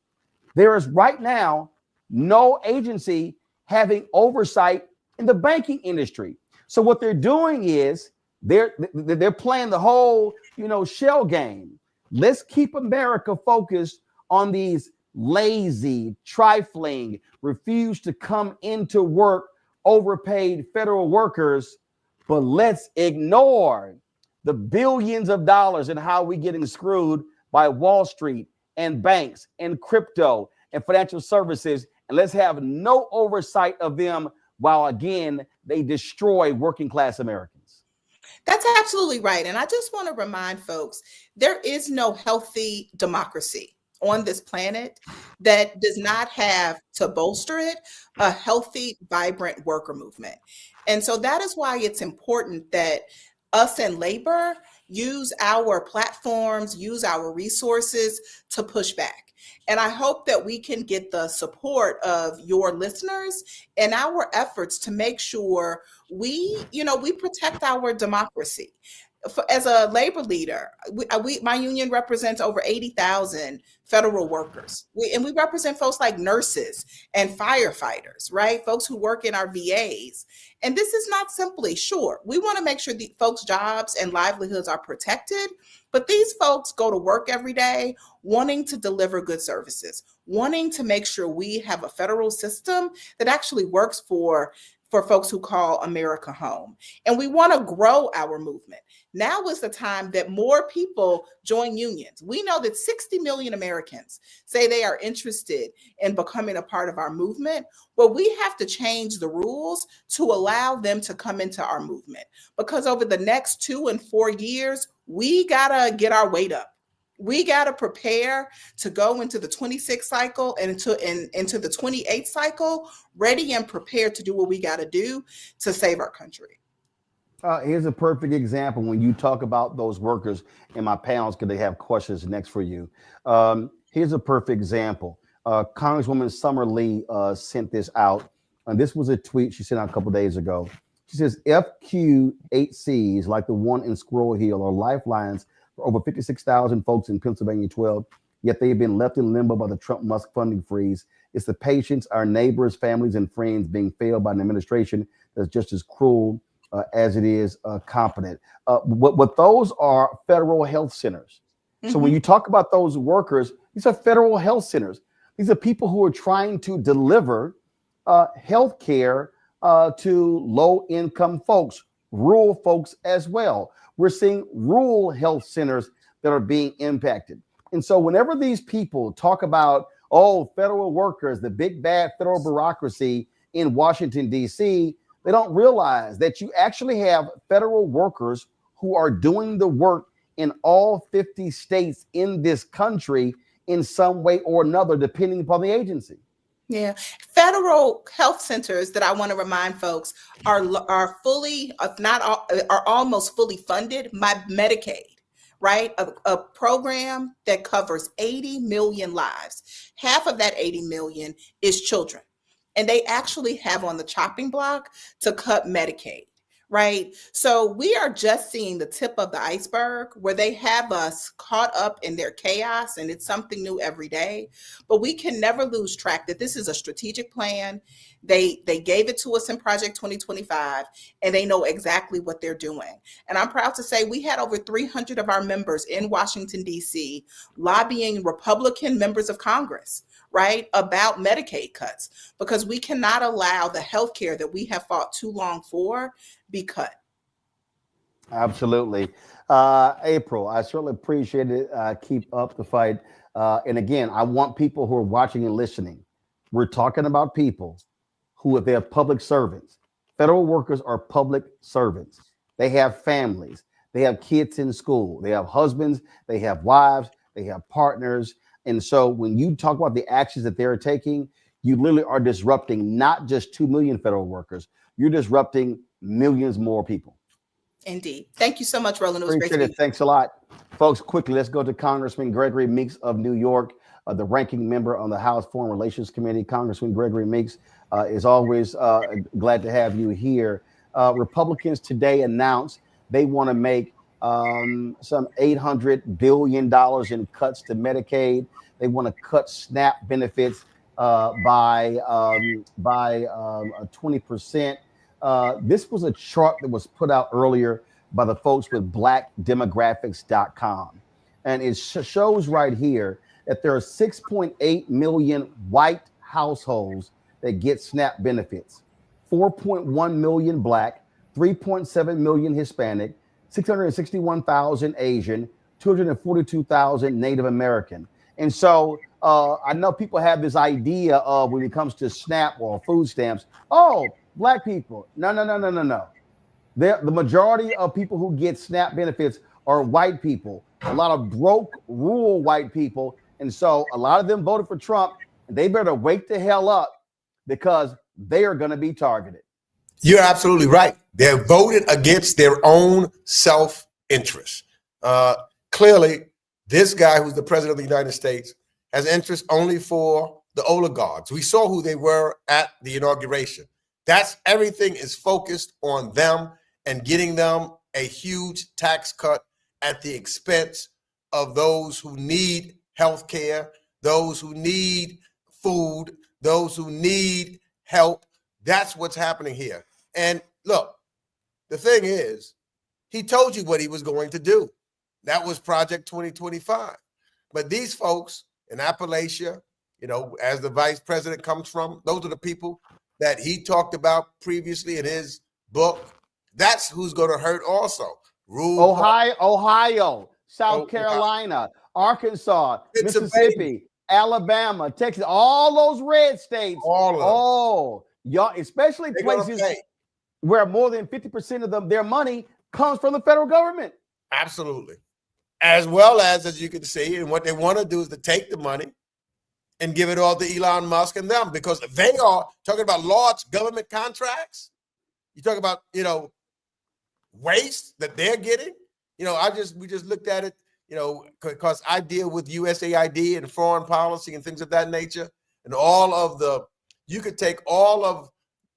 There is right now no agency having oversight in the banking industry. So what they're doing is they're playing the whole, shell game. Let's keep America focused on these lazy, trifling, refuse to come into work, overpaid federal workers, but let's ignore the billions of dollars and how we're getting screwed by Wall Street and banks and crypto and financial services, and let's have no oversight of them while, again, they destroy working class Americans. That's absolutely right. And I just want to remind folks, there is no healthy democracy on this planet that does not have, to bolster it, a healthy, vibrant worker movement. And so that is why it's important that us in labor use our platforms, use our resources to push back. And I hope that we can get the support of your listeners in our efforts to make sure we protect our democracy. As a labor leader, my union represents over 80,000 federal workers. We represent folks like nurses and firefighters, right? Folks who work in our VAs. And this is not simply, sure, we want to make sure the folks' jobs and livelihoods are protected, but these folks go to work every day wanting to deliver good services, wanting to make sure we have a federal system that actually works for folks who call America home. And we want to grow our movement. Now is the time that more people join unions. We know that 60 million Americans say they are interested in becoming a part of our movement. Well, we have to change the rules to allow them to come into our movement, because over the next 2 and 4 years, we gotta get our weight up. We got to prepare to go into the 26th cycle and into the 28th cycle, ready and prepared to do what we got to do to save our country. Here's a perfect example when you talk about those workers, and my panels, because they have questions next for you. Here's a perfect example. Congresswoman Summer Lee sent this out. And this was a tweet she sent out a couple days ago. She says, FQ8Cs, like the one in Squirrel Hill, are lifelines for over 56,000 folks in Pennsylvania 12, yet they've been left in limbo by the Trump-Musk funding freeze. It's the patients, our neighbors, families, and friends being failed by an administration that's just as cruel as it is competent. What those are federal health centers. Mm-hmm. So when you talk about those workers, these are federal health centers. These are people who are trying to deliver health care to low-income folks, rural folks as well. We're seeing rural health centers that are being impacted. And so whenever these people talk about, federal workers, the big bad federal bureaucracy in Washington, D.C., they don't realize that you actually have federal workers who are doing the work in all 50 states in this country in some way or another, depending upon the agency. Yeah. Federal health centers, that I want to remind folks, are fully, if not all, are almost fully funded by Medicaid, right? A program that covers 80 million lives. Half of that 80 million is children. And they actually have on the chopping block to cut Medicaid, right? So we are just seeing the tip of the iceberg, where they have us caught up in their chaos, and it's something new every day. But we can never lose track that this is a strategic plan. They gave it to us in Project 2025, and they know exactly what they're doing. And I'm proud to say we had over 300 of our members in Washington, D.C. lobbying Republican members of Congress, right, about Medicaid cuts, because we cannot allow the health care that we have fought too long for be cut. Absolutely. April, I certainly appreciate it. Keep up the fight. And again, I want people who are watching and listening. We're talking about people who, if they're public servants, federal workers are public servants. They have families. They have kids in school. They have husbands. They have wives. They have partners. And so when you talk about the actions that they're taking, you literally are disrupting not just 2 million federal workers. You're disrupting millions more people. Indeed. Thank you so much, Roland. It was Appreciate great to it. Thanks a lot. Folks, quickly, let's go to Congressman Gregory Meeks of New York, the ranking member on the House Foreign Relations Committee. Congressman Gregory Meeks, is always glad to have you here. Republicans today announced they want to make some $800 billion in cuts to Medicaid. They want to cut SNAP benefits by 20%. This was a chart that was put out earlier by the folks with blackdemographics.com. And it shows right here that there are 6.8 million white households that get SNAP benefits, 4.1 million black, 3.7 million Hispanic, 661,000 Asian, 242,000 Native American. And so I know people have this idea of when it comes to SNAP or food stamps, oh, black people. No. The majority of people who get SNAP benefits are white people, a lot of broke rural white people. And so a lot of them voted for Trump. And they better wake the hell up because they are going to be targeted. You're absolutely right. They voted against their own self-interest. Clearly, this guy who's the president of the United States has interest only for the oligarchs. We saw who they were at the inauguration. That's everything is focused on them and getting them a huge tax cut at the expense of those who need health care, those who need food, those who need help. That's what's happening here. And look, the thing is, he told you what he was going to do. That was Project 2025. But these folks in Appalachia, you know, as the vice president comes from, those are the people that he talked about previously in his book. That's who's going to hurt also. Ohio, South Carolina, Arkansas, Mississippi, Alabama, Texas, all those red states. Y'all, especially places where more than 50% of them, their money comes from the federal government. Absolutely. As well as you can see, and what they want to do is to take the money and give it all to Elon Musk and them, because they are talking about large government contracts. You talk about, you know, waste that they're getting. You know, we just looked at it, you know, because I deal with USAID and foreign policy and things of that nature, and you could take all of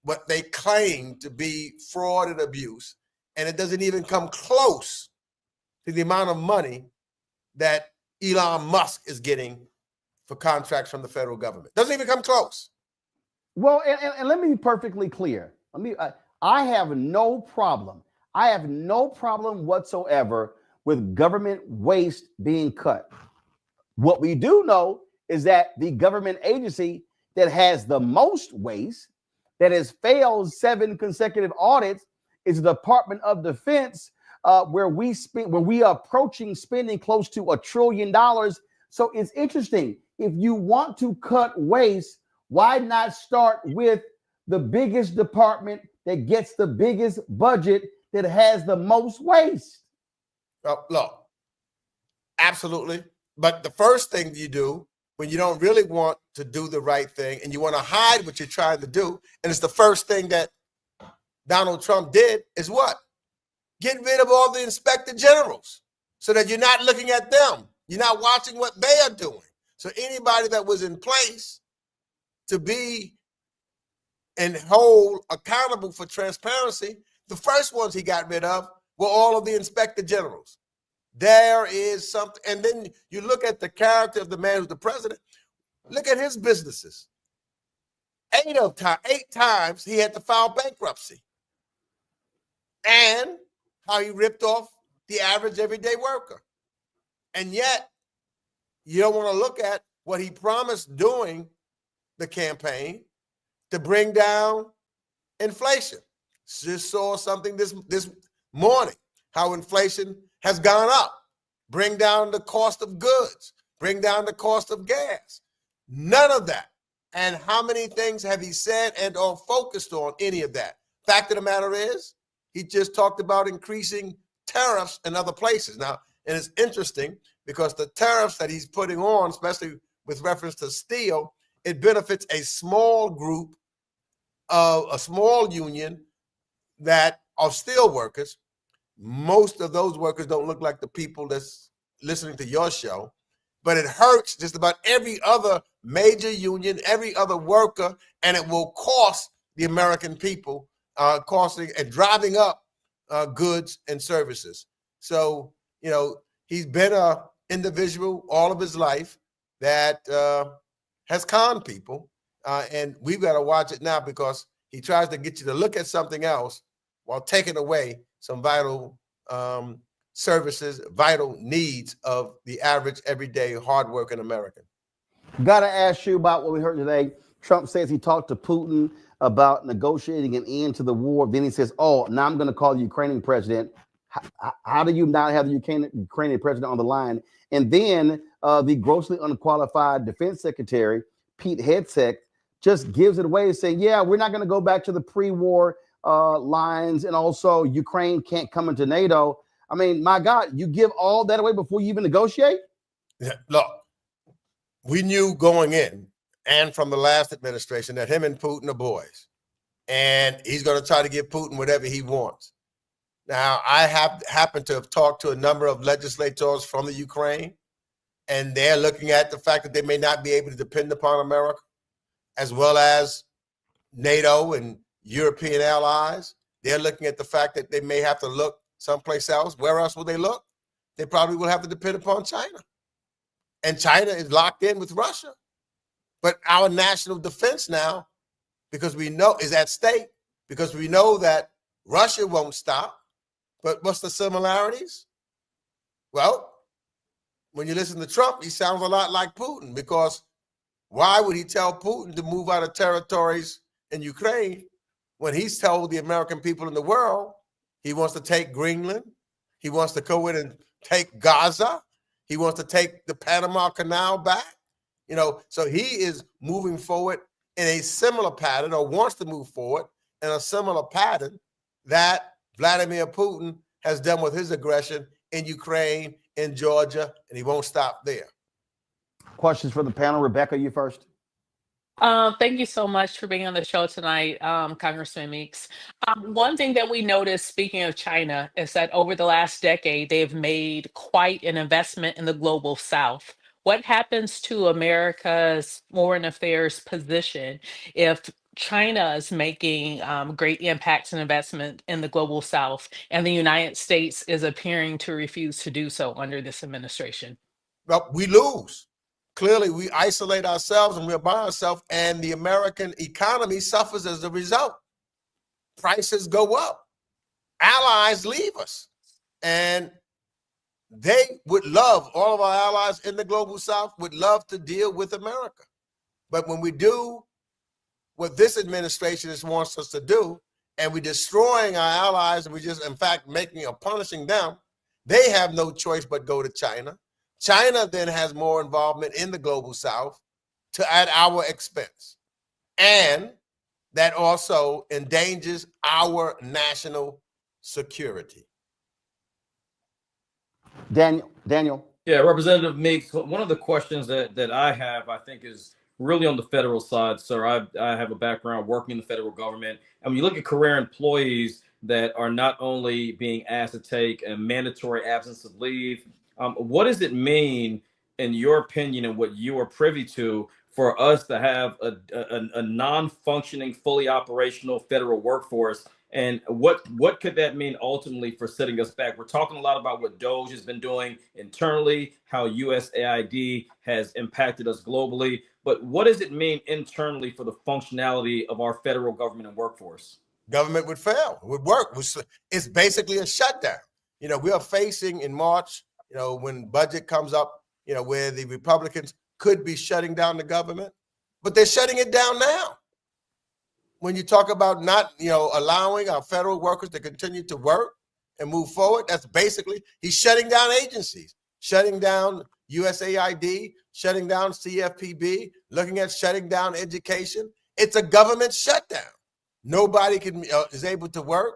what they claim to be fraud and abuse, and it doesn't even come close to the amount of money that Elon Musk is getting for contracts from the federal government. Doesn't even come close. Well, and let me be perfectly clear. I have no problem. I have no problem whatsoever with government waste being cut. What we do know is that the government agency that has the most waste, that has failed 7 consecutive audits, is the Department of Defense, where we are approaching spending close to $1 trillion. So it's interesting. If you want to cut waste, why not start with the biggest department that gets the biggest budget that has the most waste? Look, absolutely. But the first thing you do when you don't really want to do the right thing and you want to hide what you're trying to do, and it's the first thing that Donald Trump did, is what? Get rid of all the inspector generals so that you're not looking at them. You're not watching what they are doing. So anybody that was in place to be and hold accountable for transparency, the first ones he got rid of were all of the inspector generals. There is something. And then you look at the character of the man who's the president. Look at his businesses. 8 times he had to file bankruptcy. And how he ripped off the average everyday worker. And yet, you don't want to look at what he promised during the campaign to bring down inflation. Just saw something this morning, how inflation has gone up. Bring down the cost of goods. Bring down the cost of gas. None of that. And how many things have he said and or focused on any of that? Fact of the matter is, he just talked about increasing tariffs in other places. Now, and it's interesting because the tariffs that he's putting on, especially with reference to steel, it benefits a small group of a small union that are steel workers. most of those workers don't look like the people that's listening to your show, but it hurts just about every other major union, every other worker, and it will cost the American people, costing and driving up goods and services. So, you know, he's been an individual all of his life that has conned people, and we've got to watch it now because he tries to get you to look at something else while taking away some vital services, vital needs of the average, everyday, hardworking American. Got to ask you about what we heard today. Trump says he talked to Putin about negotiating an end to the war. Then he says, oh, now I'm going to call the Ukrainian president. How do you not have the Ukrainian president on the line? And then the grossly unqualified defense secretary, Pete Hegseth, just gives it away, saying, yeah, we're not going to go back to the pre-war lines. And also Ukraine can't come into NATO. I mean, my God, you give all that away before you even negotiate? Yeah, look, we knew going in and from the last administration that him and Putin are boys. And he's going to try to give Putin whatever he wants. Now, I happen to have talked to a number of legislators from the Ukraine, and they're looking at the fact that they may not be able to depend upon America, as well as NATO and European allies. They're looking at the fact that they may have to look someplace else. Where else will they look? They probably will have to depend upon China. And China is locked in with Russia. But our national defense now, because we know, is at stake, because we know that Russia won't stop. But what's the similarities? Well, when you listen to Trump, he sounds a lot like Putin, because why would he tell Putin to move out of territories in Ukraine when he's told the American people in the world he wants to take Greenland, he wants to go in and take Gaza, he wants to take the Panama Canal back? You know, so he is moving forward in a similar pattern, or wants to move forward in a similar pattern that Vladimir Putin has done with his aggression in Ukraine, in Georgia, and he won't stop there. Questions for the panel. Rebecca, you first. Thank you so much for being on the show tonight, Congressman Meeks. One thing that we noticed, speaking of China, is that over the last decade, they've made quite an investment in the global South. What happens to America's foreign affairs position if China is making great impacts and investment in the global South, and the United States is appearing to refuse to do so under this administration? Well, we lose. Clearly, we isolate ourselves and we're by ourselves, and the American economy suffers as a result. Prices go up. Allies leave us. And they would love, all of our allies in the global South would love to deal with America. But when we do what this administration wants us to do, and we're destroying our allies, and we just, in fact, making or punishing them, they have no choice but go to China. China then has more involvement in the global South at our expense. And that also endangers our national security. Daniel. Yeah, Representative Meeks, one of the questions that I have, I think, is really on the federal side, sir. I have a background working in the federal government. And when you look at career employees that are not only being asked to take a mandatory absence of leave, what does it mean, in your opinion, and what you are privy to, for us to have a non-functioning, fully operational federal workforce? And what could that mean ultimately for setting us back? We're talking a lot about what DOGE has been doing internally, how USAID has impacted us globally. But what does it mean internally for the functionality of our federal government and workforce? Government would fail. It would work. It's basically a shutdown. You know, we are facing in March, you know, when budget comes up, you know, where the Republicans could be shutting down the government, but they're shutting it down now. When you talk about not, you know, allowing our federal workers to continue to work and move forward, that's basically, he's shutting down agencies, shutting down USAID, shutting down CFPB, looking at shutting down education. It's a government shutdown. Nobody is able to work.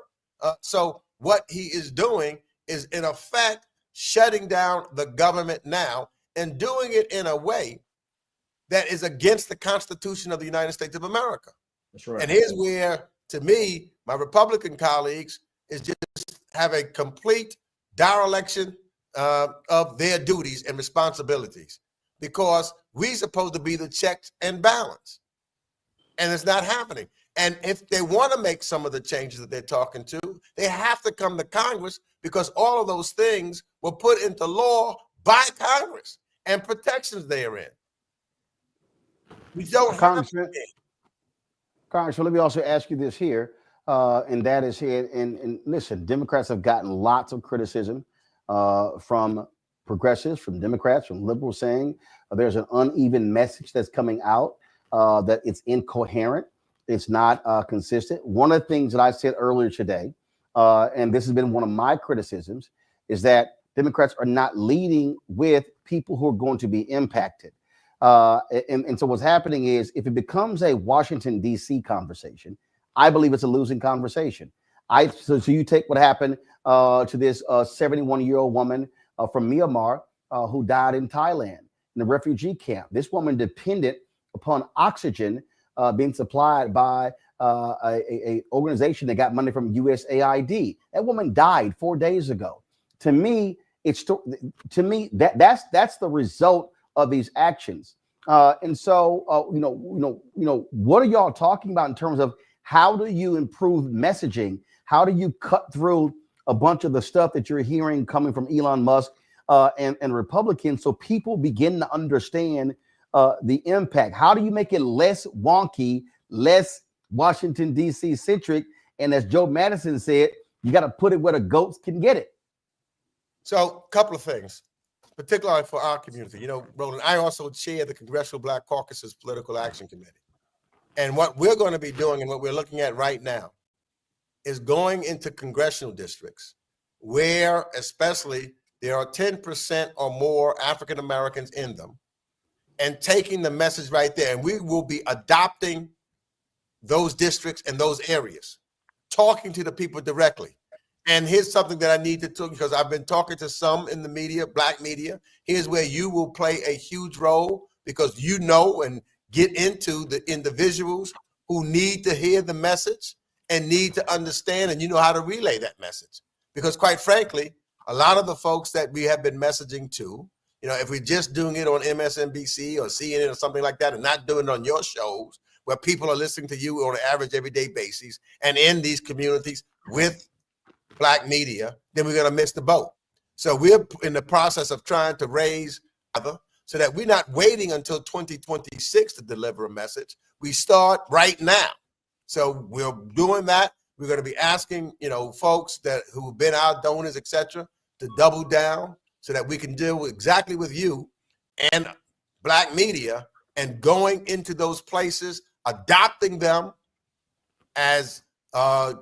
So what he is doing is, in effect, shutting down the government now, and doing it in a way that is against the Constitution of the United States of America. That's right. And here's where, to me, my Republican colleagues is just have a complete dereliction of their duties and responsibilities, because we're supposed to be the checks and balance, and it's not happening. And if they want to make some of the changes that they're talking to, they have to come to Congress, because all of those things were put into law by Congress and protections therein. We don't have to. Congressman, let me also ask you this here, and that is here. And listen, Democrats have gotten lots of criticism from progressives, from Democrats, from liberals, saying there's an uneven message that's coming out, that it's incoherent. It's not consistent. One of the things that I said earlier today, and this has been one of my criticisms, is that Democrats are not leading with people who are going to be impacted. And so what's happening is, if it becomes a Washington, D.C. conversation, I believe it's a losing conversation. So you take what happened to this 71-year-old woman from Myanmar who died in Thailand in a refugee camp. This woman depended upon oxygen being supplied by a organization that got money from USAID. That woman died 4 days ago. To me, that's the result of these actions. And so, what are y'all talking about in terms of how do you improve messaging? How do you cut through a bunch of the stuff that you're hearing coming from Elon Musk and Republicans, so people begin to understand the impact? How do you make it less wonky, less Washington, D.C. centric? And as Joe Madison said, you got to put it where the goats can get it. So a couple of things, particularly for our community. You know, Roland, I also chair the Congressional Black Caucus's Political Action Committee. And what we're going to be doing, and what we're looking at right now, is going into congressional districts where especially there are 10% or more African Americans in them, and taking the message right there. And we will be adopting those districts and those areas, talking to the people directly. And here's something that I need to talk, because I've been talking to some in the media, black media. Here's where you will play a huge role, because you know and get into the individuals who need to hear the message and need to understand, and you know how to relay that message. Because quite frankly, a lot of the folks that we have been messaging to, you know, if we're just doing it on MSNBC or CNN or something like that, and not doing it on your shows where people are listening to you on an average everyday basis and in these communities with black media, then we're going to miss the boat. So we're in the process of trying to raise other, so that we're not waiting until 2026 to deliver a message. We start right now. So we're doing that. We're going to be asking, you know, folks that who've been our donors, etc., to double down, so that we can deal exactly with you and black media, and going into those places, adopting them as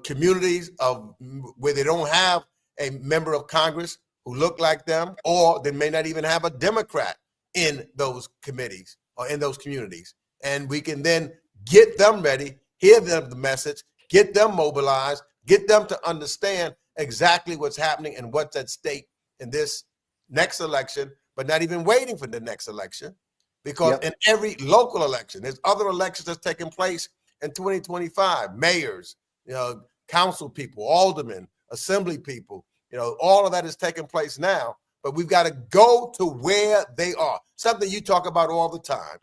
communities of where they don't have a member of Congress who look like them, or they may not even have a Democrat in those committees or in those communities. And we can then get them ready, hear them the message, get them mobilized, get them to understand exactly what's happening and what's at stake in this next election, but not even waiting for the next election, because in every local election, there's other elections that's taking place in 2025, mayors, you know, council people, aldermen, assembly people, you know, all of that is taking place now, but we've got to go to where they are. Something you talk about all the time.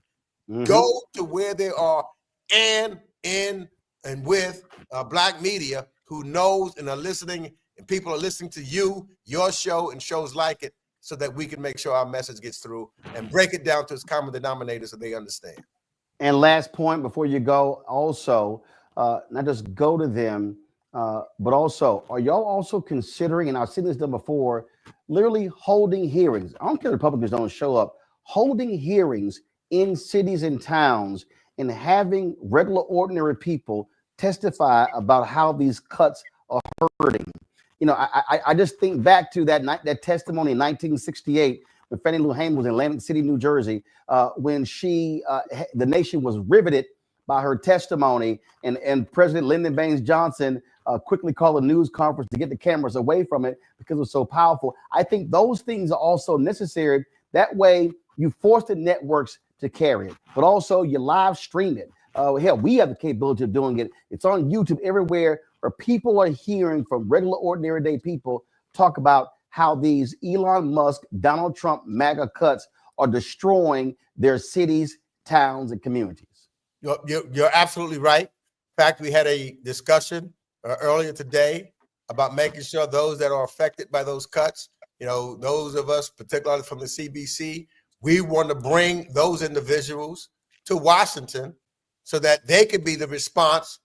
Go to where they are, and in and with black media who knows and are listening, and people are listening to you, your show, and shows like it, so that we can make sure our message gets through and break it down to its common denominator so they understand. And last point before you go, also, not just go to them, but also, are y'all also considering, and I've seen this done before, literally holding hearings? I don't care if Republicans don't show up, holding hearings in cities and towns and having regular, ordinary people testify about how these cuts are hurting. You know, I just think back to that testimony in 1968 when Fannie Lou Hamer was in Atlantic City, New Jersey, when the nation was riveted by her testimony, and President Lyndon Baines Johnson quickly called a news conference to get the cameras away from it because it was so powerful. I think those things are also necessary. That way you force the networks to carry it, but also you live stream it. Hell, we have the capability of doing it. It's on YouTube everywhere. where people are hearing from regular, ordinary day people talk about how these Elon Musk, Donald Trump, MAGA cuts are destroying their cities, towns, and communities. You're absolutely right. In fact, we had a discussion earlier today about making sure those that are affected by those cuts, those of us, particularly from the CBC, we want to bring those individuals to Washington so that they could be the response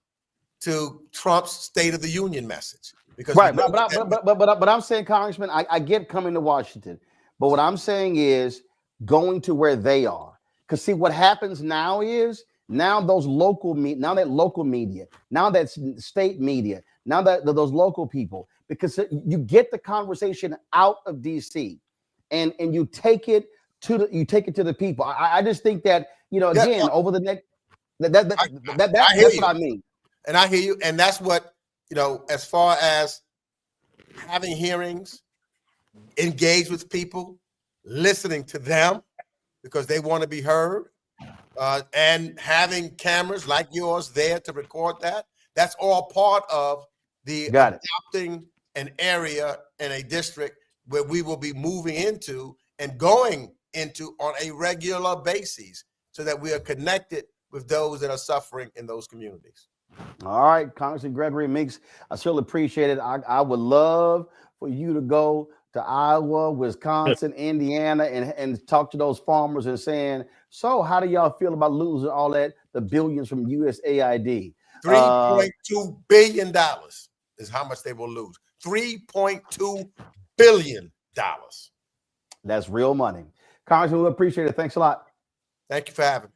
to Trump's State of the Union message. Because right, but I'm saying, Congressman, I get coming to Washington, but what I'm saying is going to where they are. Because see, what happens now is now those local media, now that state media, now that those local people, because you get the conversation out of DC, and you take it to the people. I just think that again over the next that's what I mean. And I hear you, and that's what as far as having hearings, engage with people, listening to them because they want to be heard, and having cameras like yours there to record that. That's all part of the adopting an area in a district where we will be moving into and going into on a regular basis so that we are connected with those that are suffering in those communities. All right, Congressman Gregory Meeks, I certainly appreciate it. I would love for you to go to Iowa, Wisconsin, Indiana, and talk to those farmers and saying, so how do y'all feel about losing all that, the billions from USAID? $3.2 billion is how much they will lose. $3.2 billion. That's real money. Congressman, we appreciate it. Thanks a lot. Thank you for having me.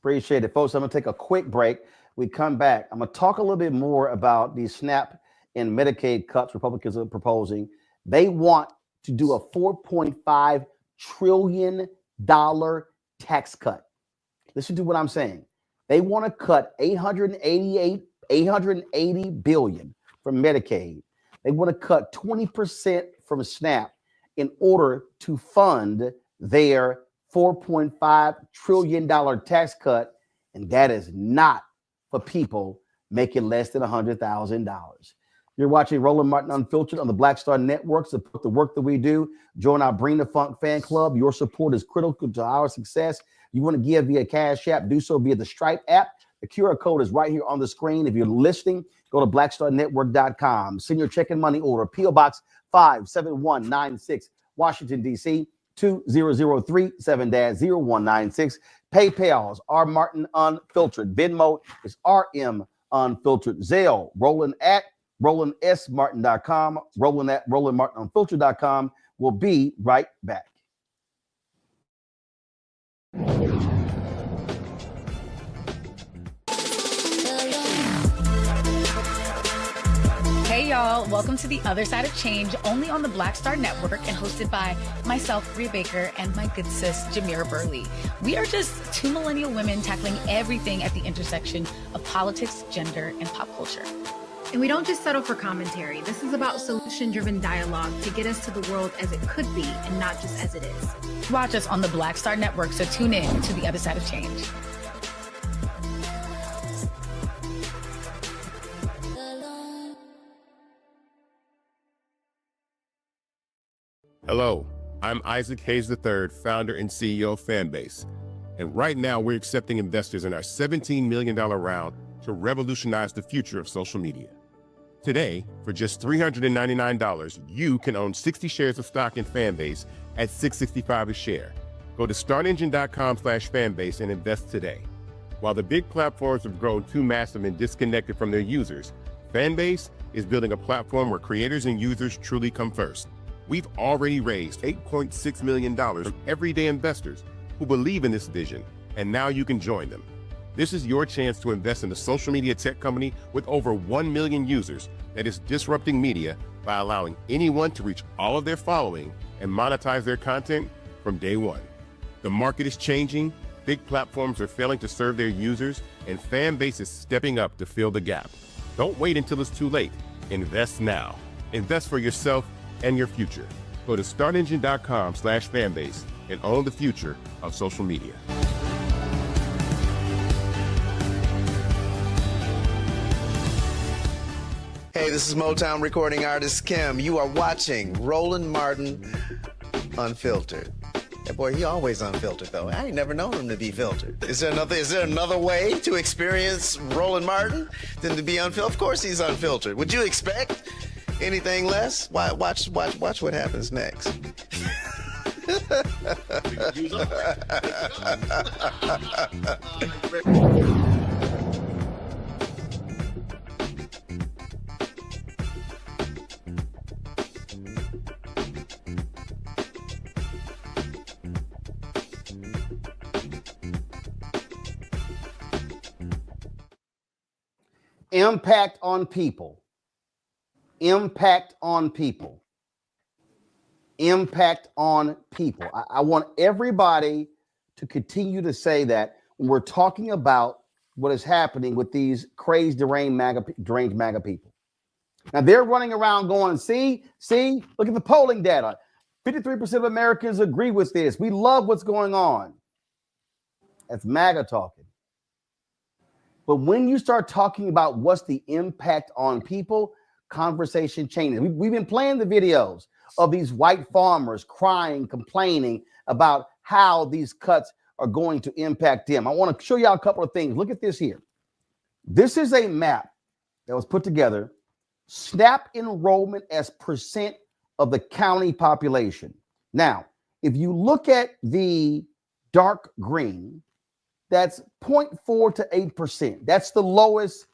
Appreciate it, folks. I'm going to take a quick break. We come back. I'm going to talk a little bit more about the SNAP and Medicaid cuts Republicans are proposing. They want to do a $4.5 trillion tax cut. Listen to what I'm saying. They want to cut $880 billion from Medicaid. They want to cut 20% from SNAP in order to fund their $4.5 trillion tax cut. And that is not for people making less than $100,000. You're watching Roland Martin Unfiltered on the Black Star Network. Support the work that we do. Join our Bring the Funk fan club. Your support is critical to our success. You want to give via Cash App, do so via the Stripe app. The QR code is right here on the screen. If you're listening, go to blackstarnetwork.com. Send your check and money order. P.O. Box 57196, Washington, D.C. 20037 7-0196. PayPal's R Martin Unfiltered. Venmo is RM Unfiltered. Zelle, Roland at RolandSMartin.com. Roland at RolandMartinUnfiltered.com. We'll be right back. Hey y'all, welcome to The Other Side of Change, only on the Black Star Network and hosted by myself, Rhea Baker, and my good sis, Jamira Burley. We are just two millennial women tackling everything at the intersection of politics, gender, and pop culture. And we don't just settle for commentary. This is about solution-driven dialogue to get us to the world as it could be and not just as it is. Watch us on the Black Star Network, so tune in to The Other Side of Change. Hello, I'm Isaac Hayes III, founder and CEO of Fanbase. And right now we're accepting investors in our $17 million round to revolutionize the future of social media. Today, for just $399, you can own 60 shares of stock in Fanbase at $6.65 a share. Go to startengine.com/fanbase and invest today. While the big platforms have grown too massive and disconnected from their users, Fanbase is building a platform where creators and users truly come first. We've already raised $8.6 million from everyday investors who believe in this vision, and now you can join them. This is your chance to invest in a social media tech company with over 1 million users that is disrupting media by allowing anyone to reach all of their following and monetize their content from day one. The market is changing, big platforms are failing to serve their users, and Fanbase is stepping up to fill the gap. Don't wait until it's too late. Invest now. Invest for yourself and your future. Go to startengine.com/fanbase and own the future of social media. Hey, this is Motown recording artist Kim. You are watching Roland Martin Unfiltered. That boy, he always unfiltered though. I ain't never known him to be filtered. Is there another way to experience Roland Martin than to be unfiltered? Of course he's unfiltered. Would you expect anything less? Watch what happens next. Impact on people. Impact on people. Impact on people. I want everybody to continue to say that when we're talking about what is happening with these crazy, deranged MAGA people. Now they're running around going, see, look at the polling data. 53% of Americans agree with this. We love what's going on. That's MAGA talking. But when you start talking about what's the impact on people, conversation changes. We've been playing the videos of these white farmers crying, complaining about how these cuts are going to impact them. I want to show y'all a couple of things. Look at this here. This is a map that was put together. SNAP enrollment as percent of the county population. Now, if you look at the dark green, that's 0.4 to 8%. That's the lowest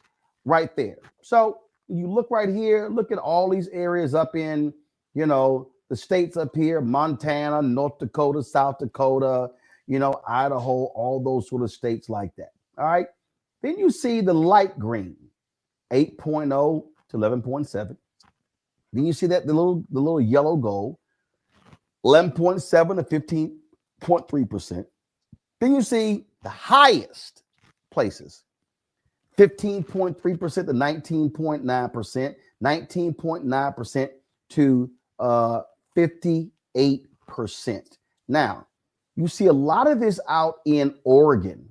right there. So you look right here, look at all these areas up in, the states up here, Montana, North Dakota, South Dakota, Idaho, all those sort of states like that. All right. Then you see the light green, 8.0 to 11.7. Then you see that the little yellow gold, 11.7 to 15.3%. Then you see the highest places, 15.3% to 19.9%, 19.9% to 58%. Now, you see a lot of this out in Oregon,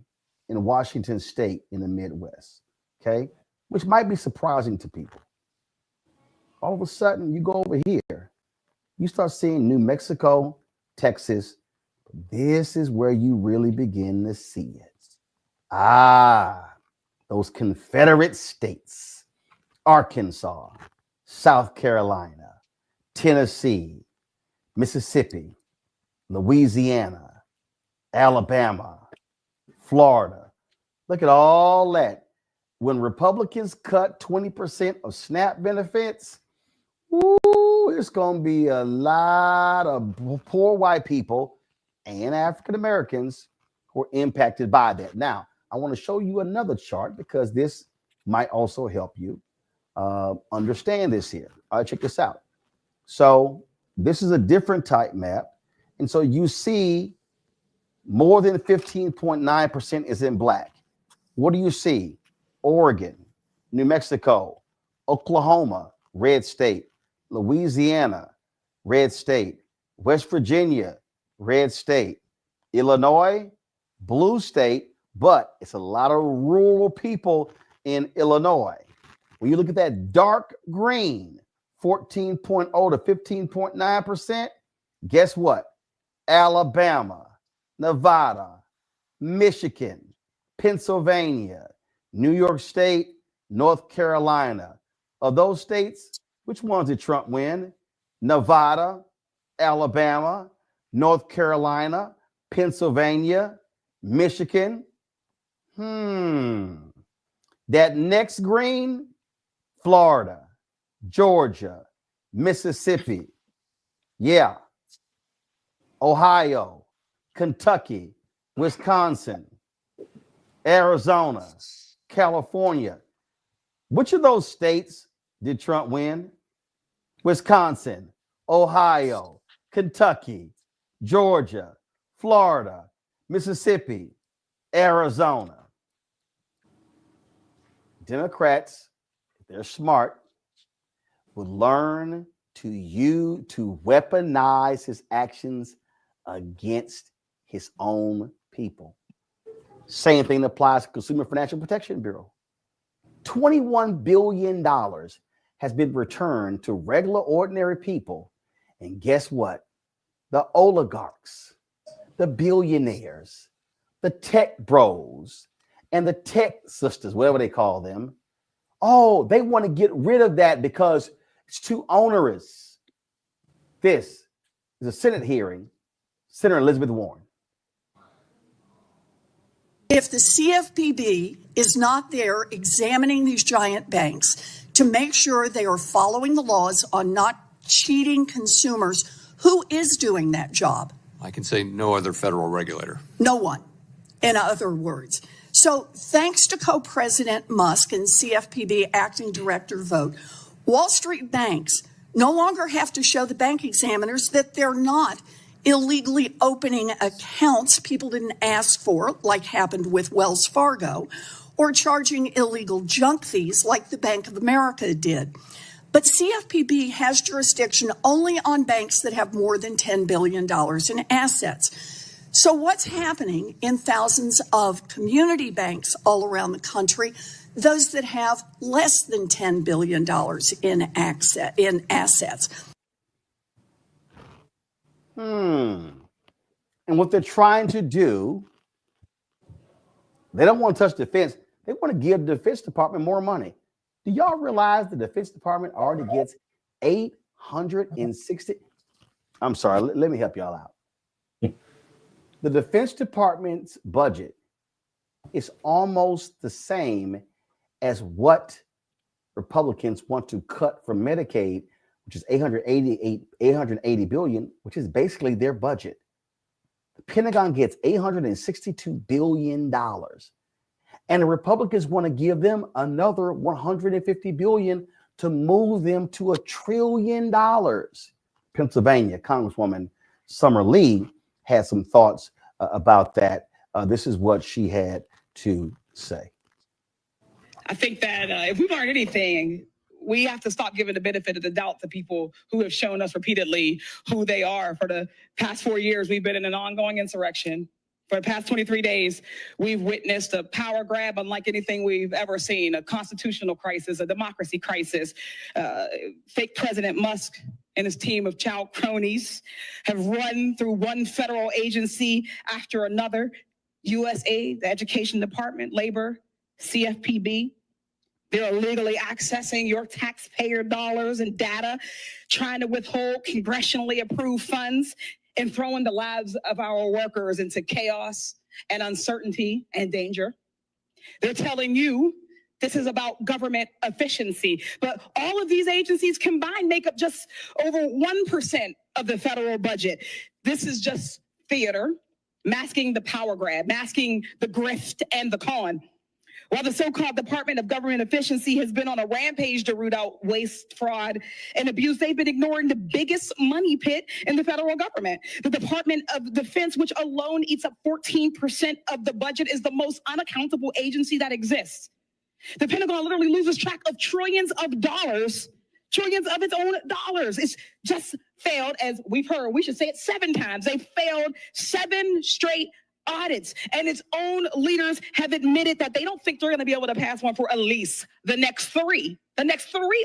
in Washington State, in the Midwest, okay, which might be surprising to people. All of a sudden, you go over here, you start seeing New Mexico, Texas. This is where you really begin to see it. Those Confederate states, Arkansas, South Carolina, Tennessee, Mississippi, Louisiana, Alabama, Florida. Look at all that. When Republicans cut 20% of SNAP benefits, it's going to be a lot of poor white people and African Americans who are impacted by that. Now, I want to show you another chart because this might also help you understand this here. All right, check this out. So this is a different type map. And so you see more than 15.9% is in black. What do you see? Oregon, New Mexico, Oklahoma, red state, Louisiana, red state, West Virginia, red state, Illinois, blue state, but it's a lot of rural people in Illinois. When you look at that dark green, 14.0 to 15.9%, guess what? Alabama, Nevada, Michigan, Pennsylvania, New York State, North Carolina. Of those states, which ones did Trump win? Nevada, Alabama, North Carolina, Pennsylvania, Michigan. That next green, Florida, Georgia, Mississippi. Yeah. Ohio, Kentucky, Wisconsin, Arizona, California. Which of those states did Trump win? Wisconsin, Ohio, Kentucky, Georgia, Florida, Mississippi, Arizona. Democrats, if they're smart, would learn to weaponize his actions against his own people. Same thing applies to Consumer Financial Protection Bureau. $21 billion has been returned to regular, ordinary people. And guess what? The oligarchs, the billionaires, the tech bros, and the tech sisters, whatever they call them, oh, they want to get rid of that because it's too onerous. This is a Senate hearing. Senator Elizabeth Warren. If the CFPB is not there examining these giant banks to make sure they are following the laws on not cheating consumers, who is doing that job? I can say no other federal regulator. No one, in other words. So thanks to co-president Musk and CFPB acting director vote, Wall Street banks no longer have to show the bank examiners that they're not illegally opening accounts people didn't ask for, like happened with Wells Fargo, or charging illegal junk fees like the Bank of America did. But CFPB has jurisdiction only on banks that have more than $10 billion in assets. So what's happening in thousands of community banks all around the country, those that have less than $10 billion in assets? And what they're trying to do, they don't want to touch defense. They want to give the Defense Department more money. Do y'all realize the Defense Department already gets 860? I'm sorry, let me help y'all out. The Defense Department's budget is almost the same as what Republicans want to cut from Medicaid, which is $880 billion, which is basically their budget. The Pentagon gets $862 billion. And the Republicans want to give them another $150 billion to move them to $1 trillion. Pennsylvania Congresswoman Summer Lee had some thoughts about that. This is what she had to say. I think that if we've learned anything, we have to stop giving the benefit of the doubt to people who have shown us repeatedly who they are. For the past 4 years, we've been in an ongoing insurrection. For the past 23 days, we've witnessed a power grab unlike anything we've ever seen, a constitutional crisis, a democracy crisis. Fake President Musk and his team of child cronies have run through one federal agency after another, USAID, the Education Department, Labor, CFPB. They're illegally accessing your taxpayer dollars and data, trying to withhold congressionally approved funds, and throwing the lives of our workers into chaos and uncertainty and danger. They're telling you this is about government efficiency, but all of these agencies combined make up just over 1% of the federal budget. This is just theater, masking the power grab, masking the grift and the con. While the so-called Department of Government Efficiency has been on a rampage to root out waste, fraud, and abuse, they've been ignoring the biggest money pit in the federal government. The Department of Defense, which alone eats up 14% of the budget, is the most unaccountable agency that exists. The Pentagon literally loses track of trillions of dollars, trillions of its own dollars. It's just failed, as we've heard, we should say it 7 times. They failed 7 straight audits, and its own leaders have admitted that they don't think they're going to be able to pass one for at least the next 3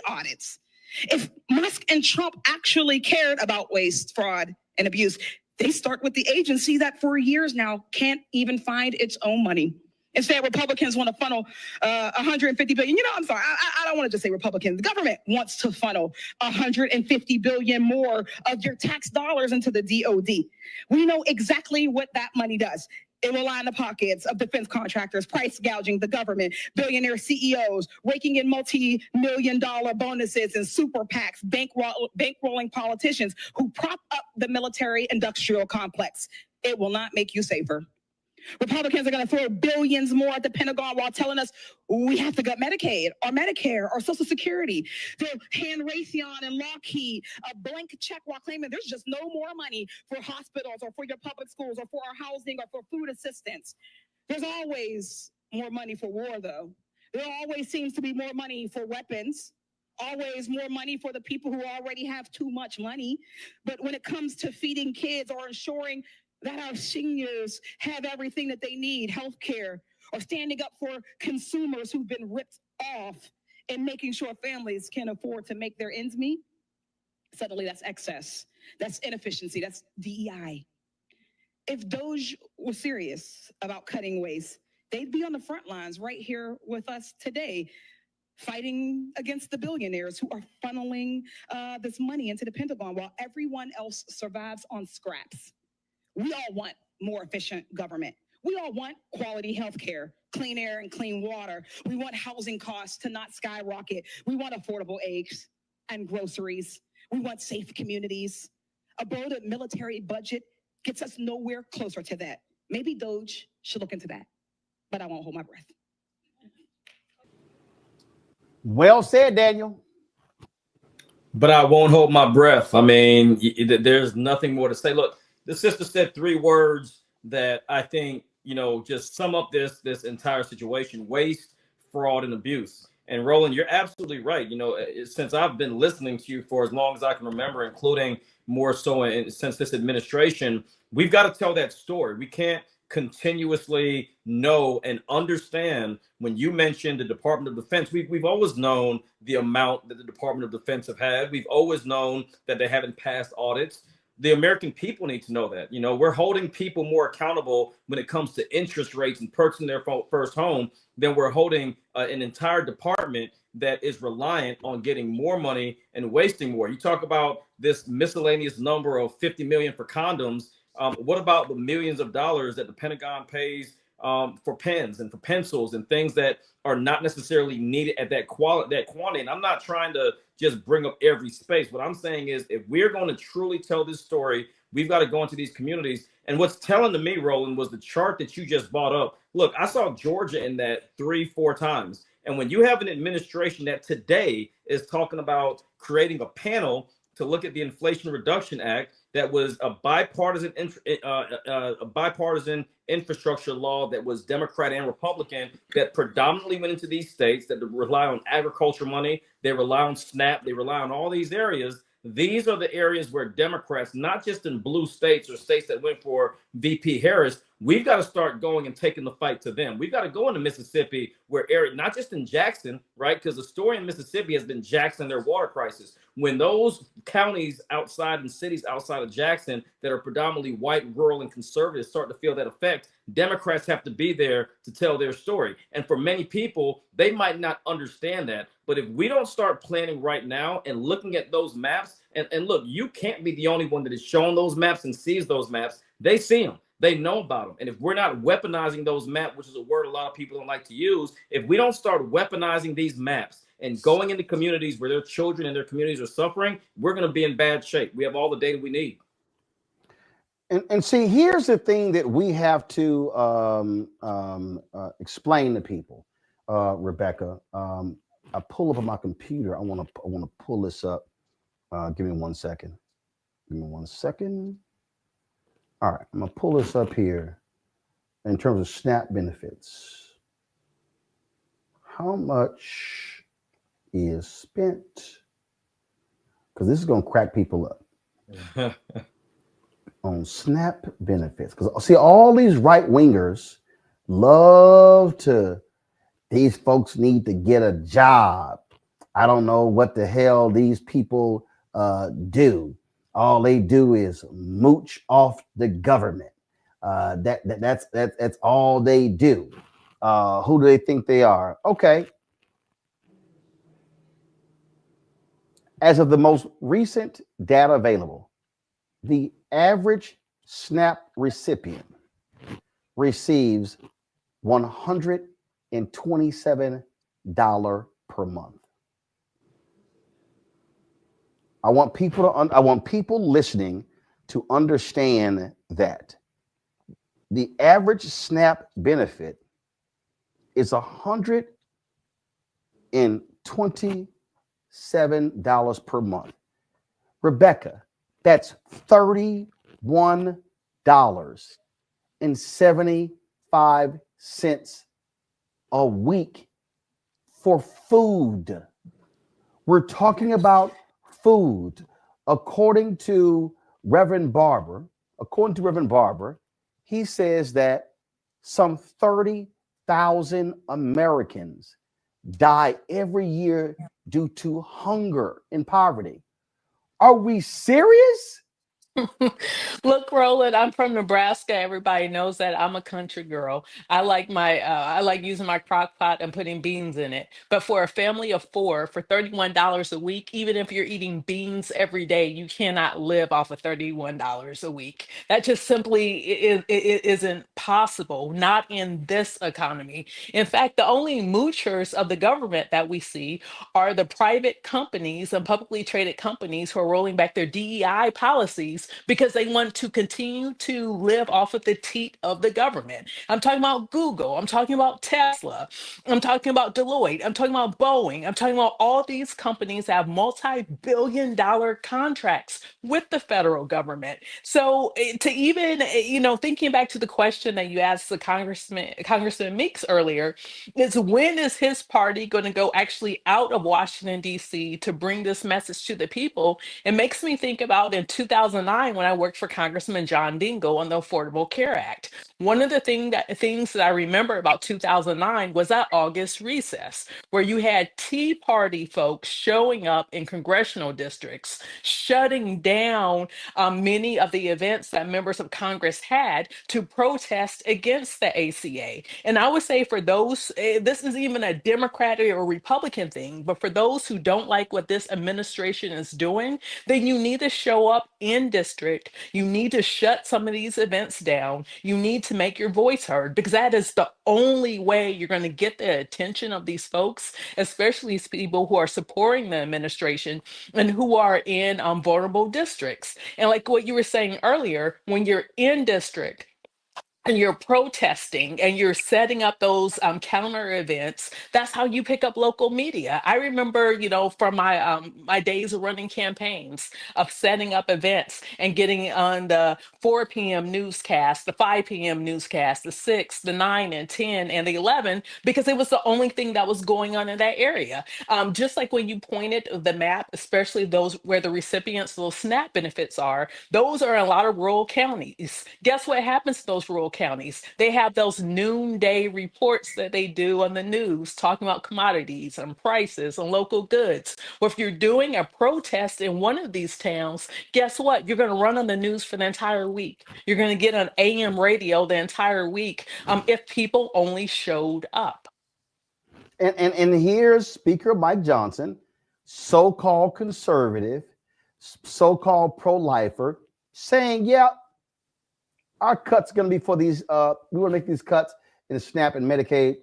audits. If Musk and Trump actually cared about waste, fraud, and abuse, they start with the agency that for years now can't even find its own money. Instead, Republicans want to funnel $150 billion. You know, I'm sorry, I don't want to just say Republicans. The government wants to funnel $150 billion more of your tax dollars into the DOD. We know exactly what that money does. It will line the pockets of defense contractors, price gouging the government, billionaire CEOs, raking in multi-million-dollar bonuses and super PACs, bankrolling politicians who prop up the military-industrial complex. It will not make you safer. Republicans are going to throw billions more at the Pentagon while telling us we have to gut Medicaid or Medicare or Social Security. They'll hand Raytheon and Lockheed a blank check while claiming there's just no more money for hospitals or for your public schools or for our housing or for food assistance. There's always more money for war, though. There always seems to be more money for weapons. Always more money for the people who already have too much money. But when it comes to feeding kids or ensuring that our seniors have everything that they need, health care, or standing up for consumers who've been ripped off, and making sure families can afford to make their ends meet, suddenly that's excess, that's inefficiency, that's DEI. If DOGE was serious about cutting waste, they'd be on the front lines right here with us today, fighting against the billionaires who are funneling this money into the Pentagon while everyone else survives on scraps. We all want more efficient government. We all want quality health care, clean air and clean water. We want housing costs to not skyrocket. We want affordable eggs and groceries. We want safe communities. A bloated military budget gets us nowhere closer to that. Maybe DOGE should look into that, but I won't hold my breath. Well said, Daniel. But I won't hold my breath. I mean, there's nothing more to say. Look, the sister said 3 words that I think, just sum up this entire situation: waste, fraud, and abuse. And Roland, you're absolutely right. Since I've been listening to you for as long as I can remember, including more so since this administration, we've got to tell that story. We can't continuously know and understand. When you mentioned the Department of Defense, we've always known the amount that the Department of Defense have had. We've always known that they haven't passed audits. The American people need to know that. We're holding people more accountable when it comes to interest rates and purchasing their first home than we're holding an entire department that is reliant on getting more money and wasting more. You talk about this miscellaneous number of 50 million for condoms. What about the millions of dollars that the Pentagon pays for pens and for pencils and things that are not necessarily needed at that quantity? And I'm not trying to just bring up every space. What I'm saying is, if we're going to truly tell this story, we've got to go into these communities. And what's telling to me, Roland, was the chart that you just brought up. Look, I saw Georgia in that 3-4 times. And when you have an administration that today is talking about creating a panel to look at the Inflation Reduction Act, that was a bipartisan infrastructure law that was Democrat and Republican, that predominantly went into these states that rely on agriculture money. They rely on SNAP. They rely on all these areas. These are the areas where Democrats, not just in blue states or states that went for VP Harris, we've got to start going and taking the fight to them. We've got to go into Mississippi, where not just in Jackson, right? Because the story in Mississippi has been Jackson, their water crisis. When those counties outside and cities outside of Jackson that are predominantly white, rural, and conservative start to feel that effect, Democrats have to be there to tell their story. And for many people, they might not understand that. But if we don't start planning right now and looking at those maps, and look, you can't be the only one that is showing those maps and sees those maps. They see them. They know about them. And if we're not weaponizing those maps, which is a word a lot of people don't like to use, if we don't start weaponizing these maps and going into communities where their children and their communities are suffering, we're going to be in bad shape. We have all the data we need. And see, here's the thing that we have to explain to people, Rebecca. I pull up on my computer. I want to pull this up. Give me 1 second. Give me 1 second. All right, I'm gonna pull this up here in terms of SNAP benefits. How much is spent? Because this is gonna crack people up on SNAP benefits. Because see, all these right wingers love to. These folks need to get a job. I don't know what the hell these people do. All they do is mooch off the government. That's all they do. Who do they think they are? Okay. As of the most recent data available, the average SNAP recipient receives $127 per month. I want people listening to understand that the average SNAP benefit is $127 per month. Rebecca, that's $31.75 a week for food. We're talking about food. According to Reverend Barber, he says that some 30,000 Americans die every year due to hunger and poverty. Are we serious? Look, Roland, I'm from Nebraska. Everybody knows that I'm a country girl. I like using my crock pot and putting beans in it. But for a family of four, for $31 a week, even if you're eating beans every day, you cannot live off of $31 a week. That just simply isn't possible, not in this economy. In fact, the only moochers of the government that we see are the private companies and publicly traded companies who are rolling back their DEI policies because they want to continue to live off of the teat of the government. I'm talking about Google. I'm talking about Tesla. I'm talking about Deloitte. I'm talking about Boeing. I'm talking about all these companies that have multi-billion-dollar contracts with the federal government. So to even, thinking back to the question that you asked the Congressman Meeks earlier, is when is his party going to go actually out of Washington, D.C. to bring this message to the people? It makes me think about in 2009 when I worked for Congressman John Dingell on the Affordable Care Act. One of the things that I remember about 2009 was that August recess, where you had Tea Party folks showing up in congressional districts, shutting down many of the events that members of Congress had to protest against the ACA. And I would say for those, this is even a Democratic or Republican thing, but for those who don't like what this administration is doing, then you need to show up in district. You need to shut some of these events down. You need to make your voice heard, because that is the only way you're going to get the attention of these folks, especially these people who are supporting the administration and who are in vulnerable districts. And like what you were saying earlier, when you're in district, and you're protesting and you're setting up those counter events, that's how you pick up local media. I remember, from my days of running campaigns, of setting up events and getting on the 4 p.m. newscast, the 5 p.m. newscast, the 6, the 9 and 10 and the 11, because it was the only thing that was going on in that area. Just like when you pointed the map, especially those where the recipients of those SNAP benefits are, those are in a lot of rural counties. Guess what happens to those rural counties? They have those noonday reports that they do on the news talking about commodities and prices and local goods. Well, if you're doing a protest in one of these towns, guess what? You're going to run on the news for the entire week. You're going to get on AM radio the entire week if people only showed up. And here's Speaker Mike Johnson, so-called conservative, so-called pro-lifer, saying, yeah, our cuts are going to be for these, we want to make these cuts in SNAP and Medicaid.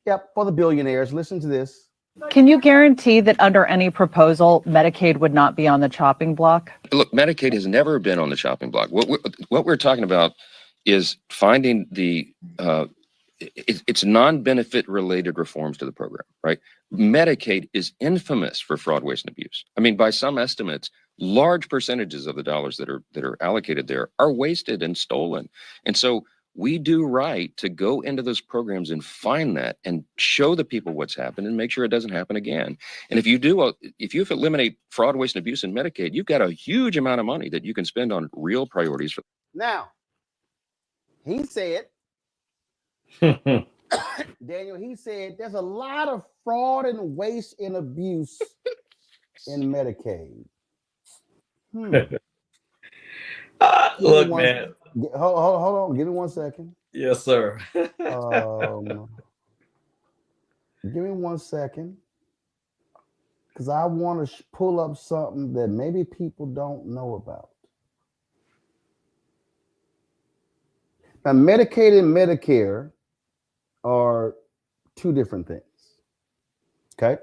Yep, for the billionaires. Listen to this. Can you guarantee that under any proposal, Medicaid would not be on the chopping block? Look, Medicaid has never been on the chopping block. What we're talking about is finding the, it's non-benefit related reforms to the program, right? Medicaid is infamous for fraud, waste, and abuse. I mean, by some estimates, large percentages of the dollars that are allocated there are wasted and stolen. And so we do right to go into those programs and find that and show the people what's happened and make sure it doesn't happen again. And if you eliminate fraud, waste, and abuse in Medicaid, you've got a huge amount of money that you can spend on real priorities. Now, he said, Daniel, he said there's a lot of fraud and waste and abuse in Medicaid. Look, man. Hold on. Give me 1 second. Yes, sir. Give me 1 second. Because I want to pull up something that maybe people don't know about. Now, Medicaid and Medicare are two different things. Okay?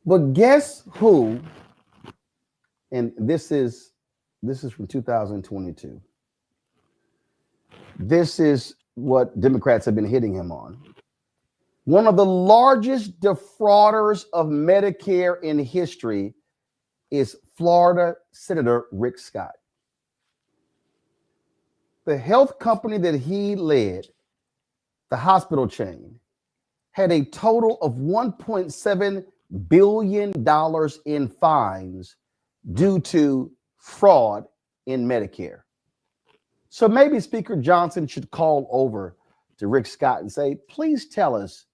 But guess who? And this is from 2022. This is what Democrats have been hitting him on. One of the largest defrauders of Medicare in history is Florida Senator Rick Scott. The health company that he led, the hospital chain, had a total of $1.7 billion in fines due to fraud in Medicare. So maybe Speaker Johnson should call over to Rick Scott and say, please tell us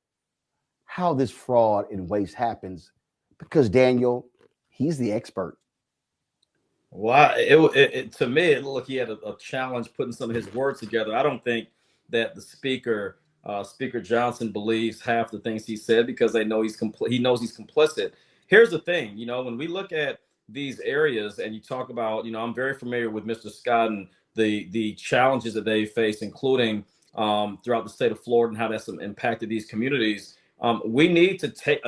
how this fraud and waste happens, because Daniel, he's the expert. Well, to me, it looked like he had a challenge putting some of his words together. I don't think that the speaker, Speaker Johnson, believes half the things he said because they know he knows he's complicit. Here's the thing, when we look at these areas and you talk about, I'm very familiar with Mr. Scott and the challenges that they face, including throughout the state of Florida and how that's impacted these communities. We need to take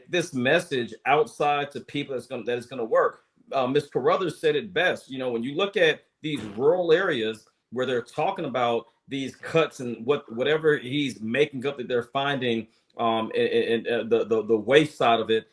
this message outside to people that it's going to work. Ms. Carruthers said it best. When you look at these rural areas where they're talking about these cuts and whatever he's making up that they're finding, and the waste side of it,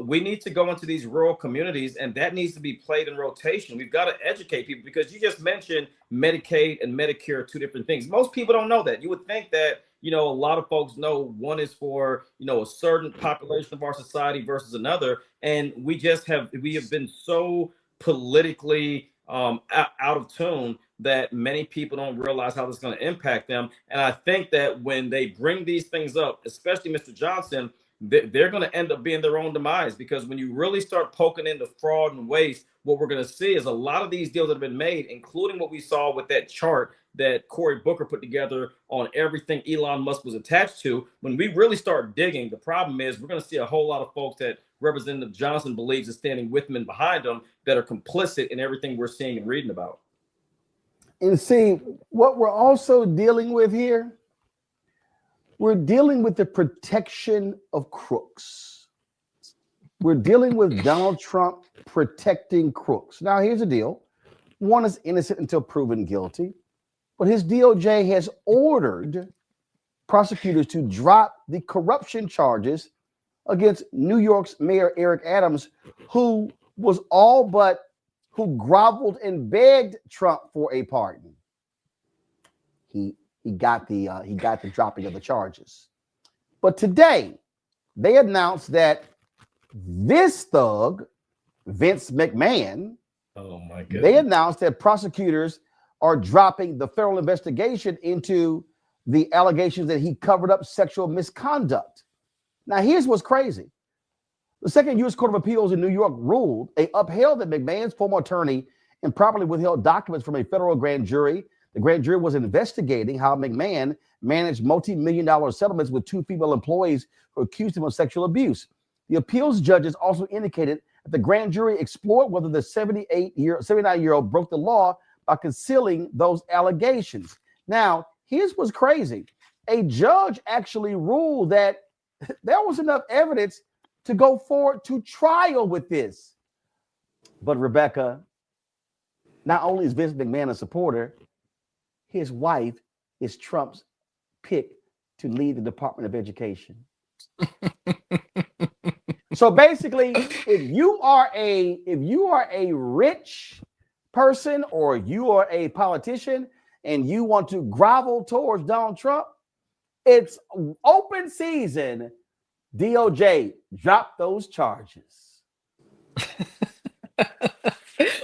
we need to go into these rural communities, and that needs to be played in rotation. We've got to educate people, because you just mentioned Medicaid and Medicare are two different things. Most people don't know that. You would think that a lot of folks know one is for, a certain population of our society versus another. And we have been so politically out of tune that many people don't realize how this is going to impact them. And I think that when they bring these things up, especially Mr. Johnson, they're going to end up being their own demise, because when you really start poking into fraud and waste, what we're going to see is a lot of these deals that have been made, including what we saw with that chart that Cory Booker put together on everything Elon Musk was attached to. When we really start digging, the problem is we're going to see a whole lot of folks that Representative Johnson believes is standing with him and behind him that are complicit in everything we're seeing and reading about. And see, what we're also dealing with here, we're dealing with the protection of crooks. We're dealing with Donald Trump protecting crooks. Now, here's the deal. One is innocent until proven guilty, but his DOJ has ordered prosecutors to drop the corruption charges against New York's Mayor Eric Adams, who groveled and begged Trump for a pardon. He got the dropping of the charges. But today, they announced that this thug, Vince McMahon, oh my goodness, they announced that prosecutors are dropping the federal investigation into the allegations that he covered up sexual misconduct. Now, here's what's crazy. The Second U.S. Court of Appeals in New York ruled, they upheld that McMahon's former attorney improperly withheld documents from a federal grand jury. The grand jury was investigating how McMahon managed multi-million-dollar settlements with two female employees who accused him of sexual abuse. The appeals judges also indicated that the grand jury explored whether the 79-year-old broke the law by concealing those allegations. Now, here's what's crazy. A judge actually ruled that there was enough evidence to go forward to trial with this. But Rebecca, not only is Vince McMahon a supporter, his wife is Trump's pick to lead the Department of Education. So basically, if you are a rich person or you are a politician and you want to grovel towards Donald Trump, it's open season. DOJ, drop those charges.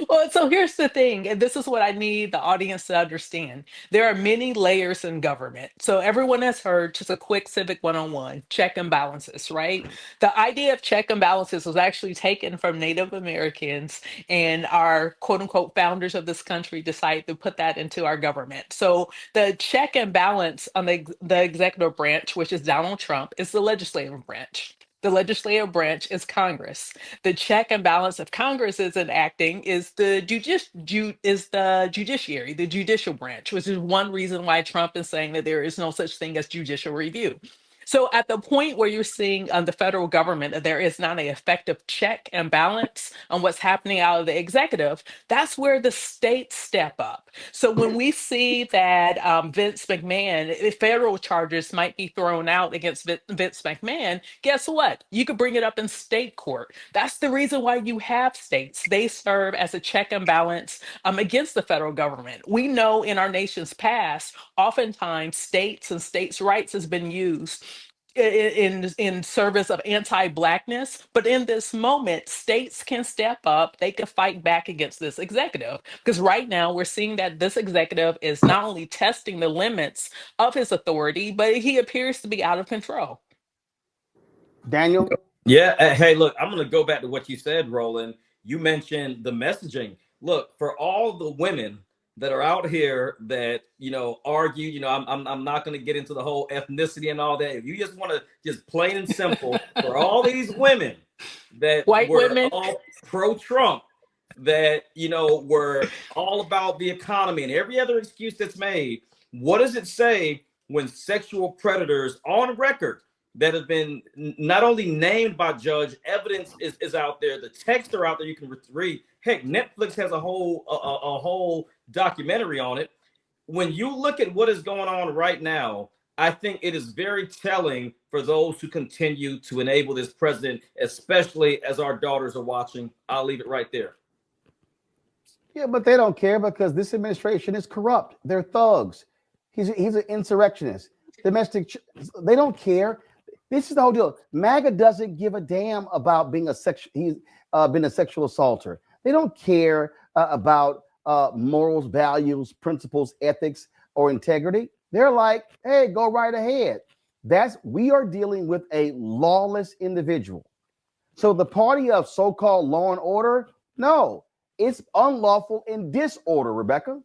Well, so here's the thing, and this is what I need the audience to understand. There are many layers in government. So everyone has heard, just a quick civic 101, check and balances, right? The idea of check and balances was actually taken from Native Americans, and our quote unquote founders of this country decided to put that into our government. So the check and balance on the executive branch, which is Donald Trump, is the legislative branch. The legislative branch is Congress. The check and balance of Congress is enacting is the judiciary, the judicial branch, which is one reason why Trump is saying that there is no such thing as judicial review. So at the point where you're seeing on the federal government that there is not an effective check and balance on what's happening out of the executive, that's where the states step up. So when we see that Vince McMahon, federal charges might be thrown out against Vince McMahon, guess what? You could bring it up in state court. That's the reason why you have states. They serve as a check and balance against the federal government. We know in our nation's past, oftentimes states and states' rights has been used in service of anti-blackness, but in this moment, states can step up. They can fight back against this executive, because right now we're seeing that this executive is not only testing the limits of his authority, but he appears to be out of control. Daniel? Yeah. Hey, look, I'm going to go back to what you said, Roland. You mentioned the messaging. Look, for all the women that are out here that, argue, I'm not going to get into the whole ethnicity and all that. If you just want to just plain and simple, for all these women that White were women. all pro-Trump, that, were all about the economy and every other excuse that's made, what does it say when sexual predators on record that have been not only named by judge, evidence is out there, the texts are out there, you can read. Heck, Netflix has a whole documentary on it. When you look at what is going on right now, I think it is very telling for those who continue to enable this president, especially as our daughters are watching. I'll leave it right there. Yeah, but they don't care because this administration is corrupt. They're thugs. He's an insurrectionist. They don't care. This is the whole deal. MAGA doesn't give a damn about being he's been a sexual assaulter. They don't care about morals, values, principles, ethics, or integrity. They're like, hey, go right ahead. We are dealing with a lawless individual. So the party of so-called law and order, no, it's unlawful in disorder, Rebecca.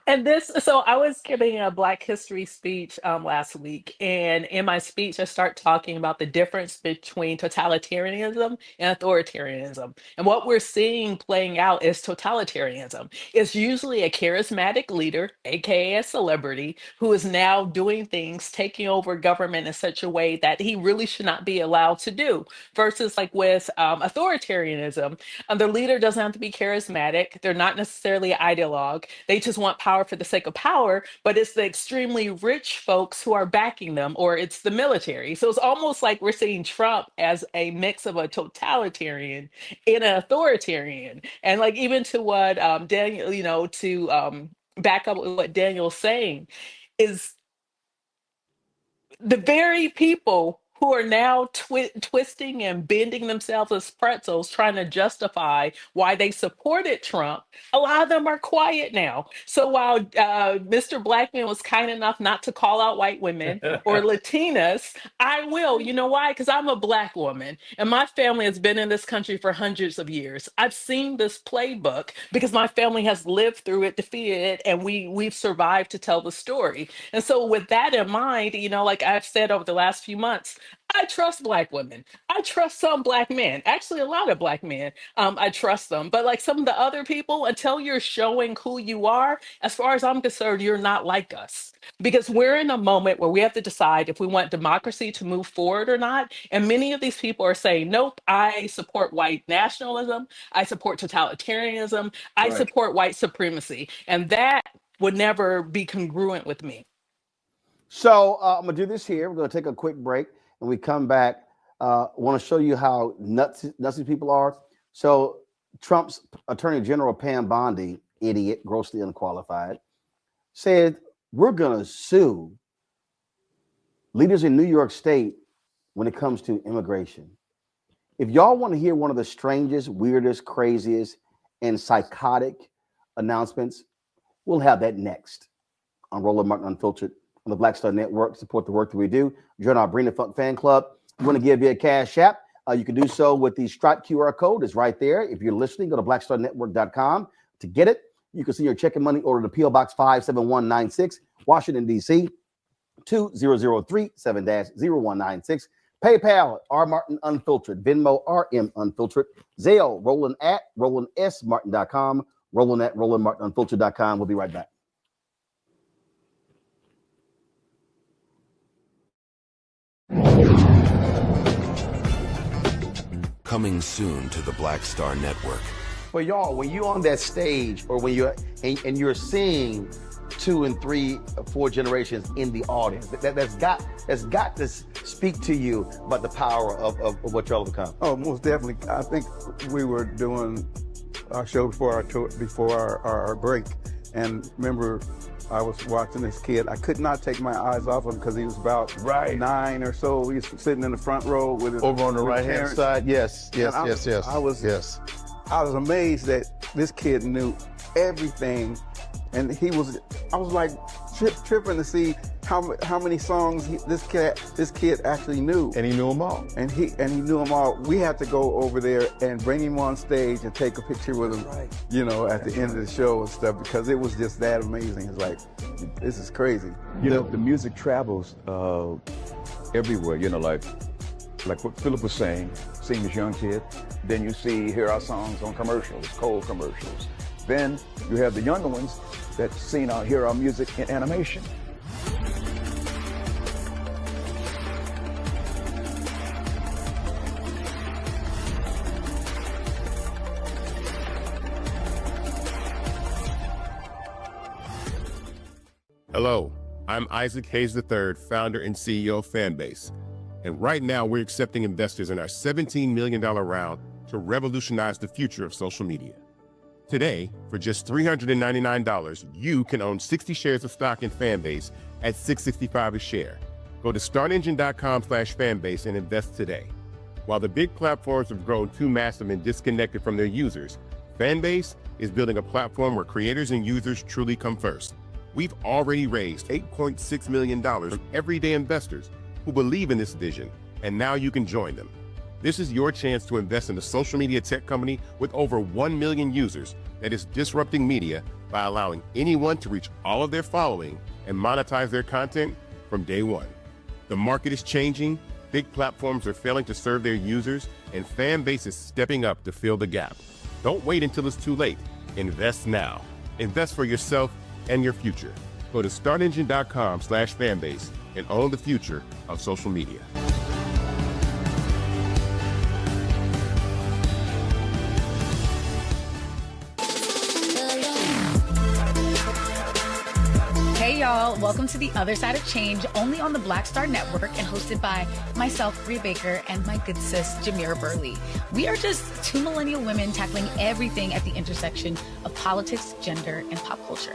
And so I was giving a Black History speech last week, and in my speech, I start talking about the difference between totalitarianism and authoritarianism. And what we're seeing playing out is totalitarianism. It's usually a charismatic leader, aka a celebrity, who is now doing things, taking over government in such a way that he really should not be allowed to do. Versus like with authoritarianism, the leader doesn't have to be charismatic. They're not necessarily an ideologue. They just want power for the sake of power, but it's the extremely rich folks who are backing them, or it's the military. So it's almost like we're seeing Trump as a mix of a totalitarian and an authoritarian. And like even to what Daniel, to back up with what Daniel's saying, is the very people who are now twisting and bending themselves as pretzels, trying to justify why they supported Trump. A lot of them are quiet now. So while Mr. Blackman was kind enough not to call out white women or Latinas, I will. You know why? Because I'm a Black woman, and my family has been in this country for hundreds of years. I've seen this playbook because my family has lived through it, defeated it, and we've survived to tell the story. And so with that in mind, like I've said over the last few months, I trust Black women. I trust some Black men, actually a lot of Black men. I trust them. But like some of the other people, until you're showing who you are, as far as I'm concerned, you're not like us. Because we're in a moment where we have to decide if we want democracy to move forward or not. And many of these people are saying, nope, I support white nationalism. I support totalitarianism. I support white supremacy. And that would never be congruent with me. So I'm going to do this here. We're going to take a quick break. When we come back, I want to show you how nuts these people are. So Trump's Attorney General Pam Bondi, idiot, grossly unqualified, said, we're going to sue leaders in New York State when it comes to immigration. If y'all want to hear one of the strangest, weirdest, craziest, and psychotic announcements, we'll have that next on Roland Martin Unfiltered on the Black Star Network. Support the work that we do. Join our Bring the Funk fan club. We want to give you a cash app. You can do so with the Stripe QR code. It's right there. If you're listening, go to blackstarnetwork.com to get it. You can send your check and money order to P.O. Box 57196, Washington, D.C. 2003 7-0196. PayPal, R Martin Unfiltered. Venmo, RM Unfiltered. Zelle, Roland at RolandSMartin.com. Roland at RolandMartinUnfiltered.com. We'll be right back. Coming soon to the Black Star Network. Well, y'all, when you're on that stage, or when you're and you're seeing 2 and 3 or 4 generations in the audience, that's got to speak to you about the power of what y'all have become. Oh, most definitely. I think we were doing our show before our break, and remember, I was watching this kid. I could not take my eyes off him because he was about 9 or so. He was sitting in the front row with his, over on the right hand side. Yes. I was amazed that this kid knew everything, and I was like tripping to see how many songs this kid actually knew. And he knew them all. And he knew them all. We had to go over there and bring him on stage and take a picture with him, you know, at the end of the show and stuff, because it was just that amazing. It's like, this is crazy. You know, the music travels everywhere, you know, like what Philip was saying, seeing this young kid, then you hear our songs on commercials, cold commercials. Then you have the younger ones that hear our music in animation. Hello, I'm Isaac Hayes III, founder and CEO of Fanbase. And right now we're accepting investors in our $17 million round to revolutionize the future of social media. Today, for just $399, you can own 60 shares of stock in Fanbase at $6.65 a share. Go to startengine.com/fanbase and invest today. While the big platforms have grown too massive and disconnected from their users, Fanbase is building a platform where creators and users truly come first. We've already raised $8.6 million from everyday investors who believe in this vision, and now you can join them. This is your chance to invest in a social media tech company with over 1 million users that is disrupting media by allowing anyone to reach all of their following and monetize their content from day one. The market is changing, big platforms are failing to serve their users, and Fanbase is stepping up to fill the gap. Don't wait until it's too late. Invest now. Invest for yourself and your future. Go to startengine.com/fanbase and own the future of social media. Hey y'all, welcome to The Other Side of Change, only on the Black Star Network and hosted by myself, Rhea Baker, and my good sis, Jamira Burley. We are just two millennial women tackling everything at the intersection of politics, gender, and pop culture.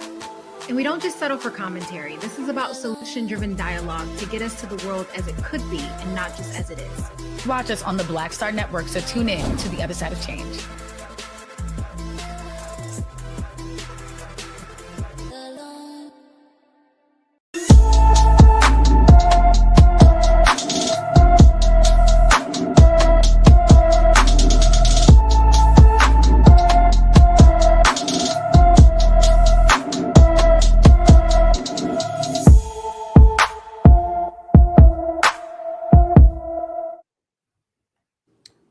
And we don't just settle for commentary. This is about solution-driven dialogue to get us to the world as it could be and not just as it is. Watch us on the Black Star Network, so tune in to The Other Side of Change.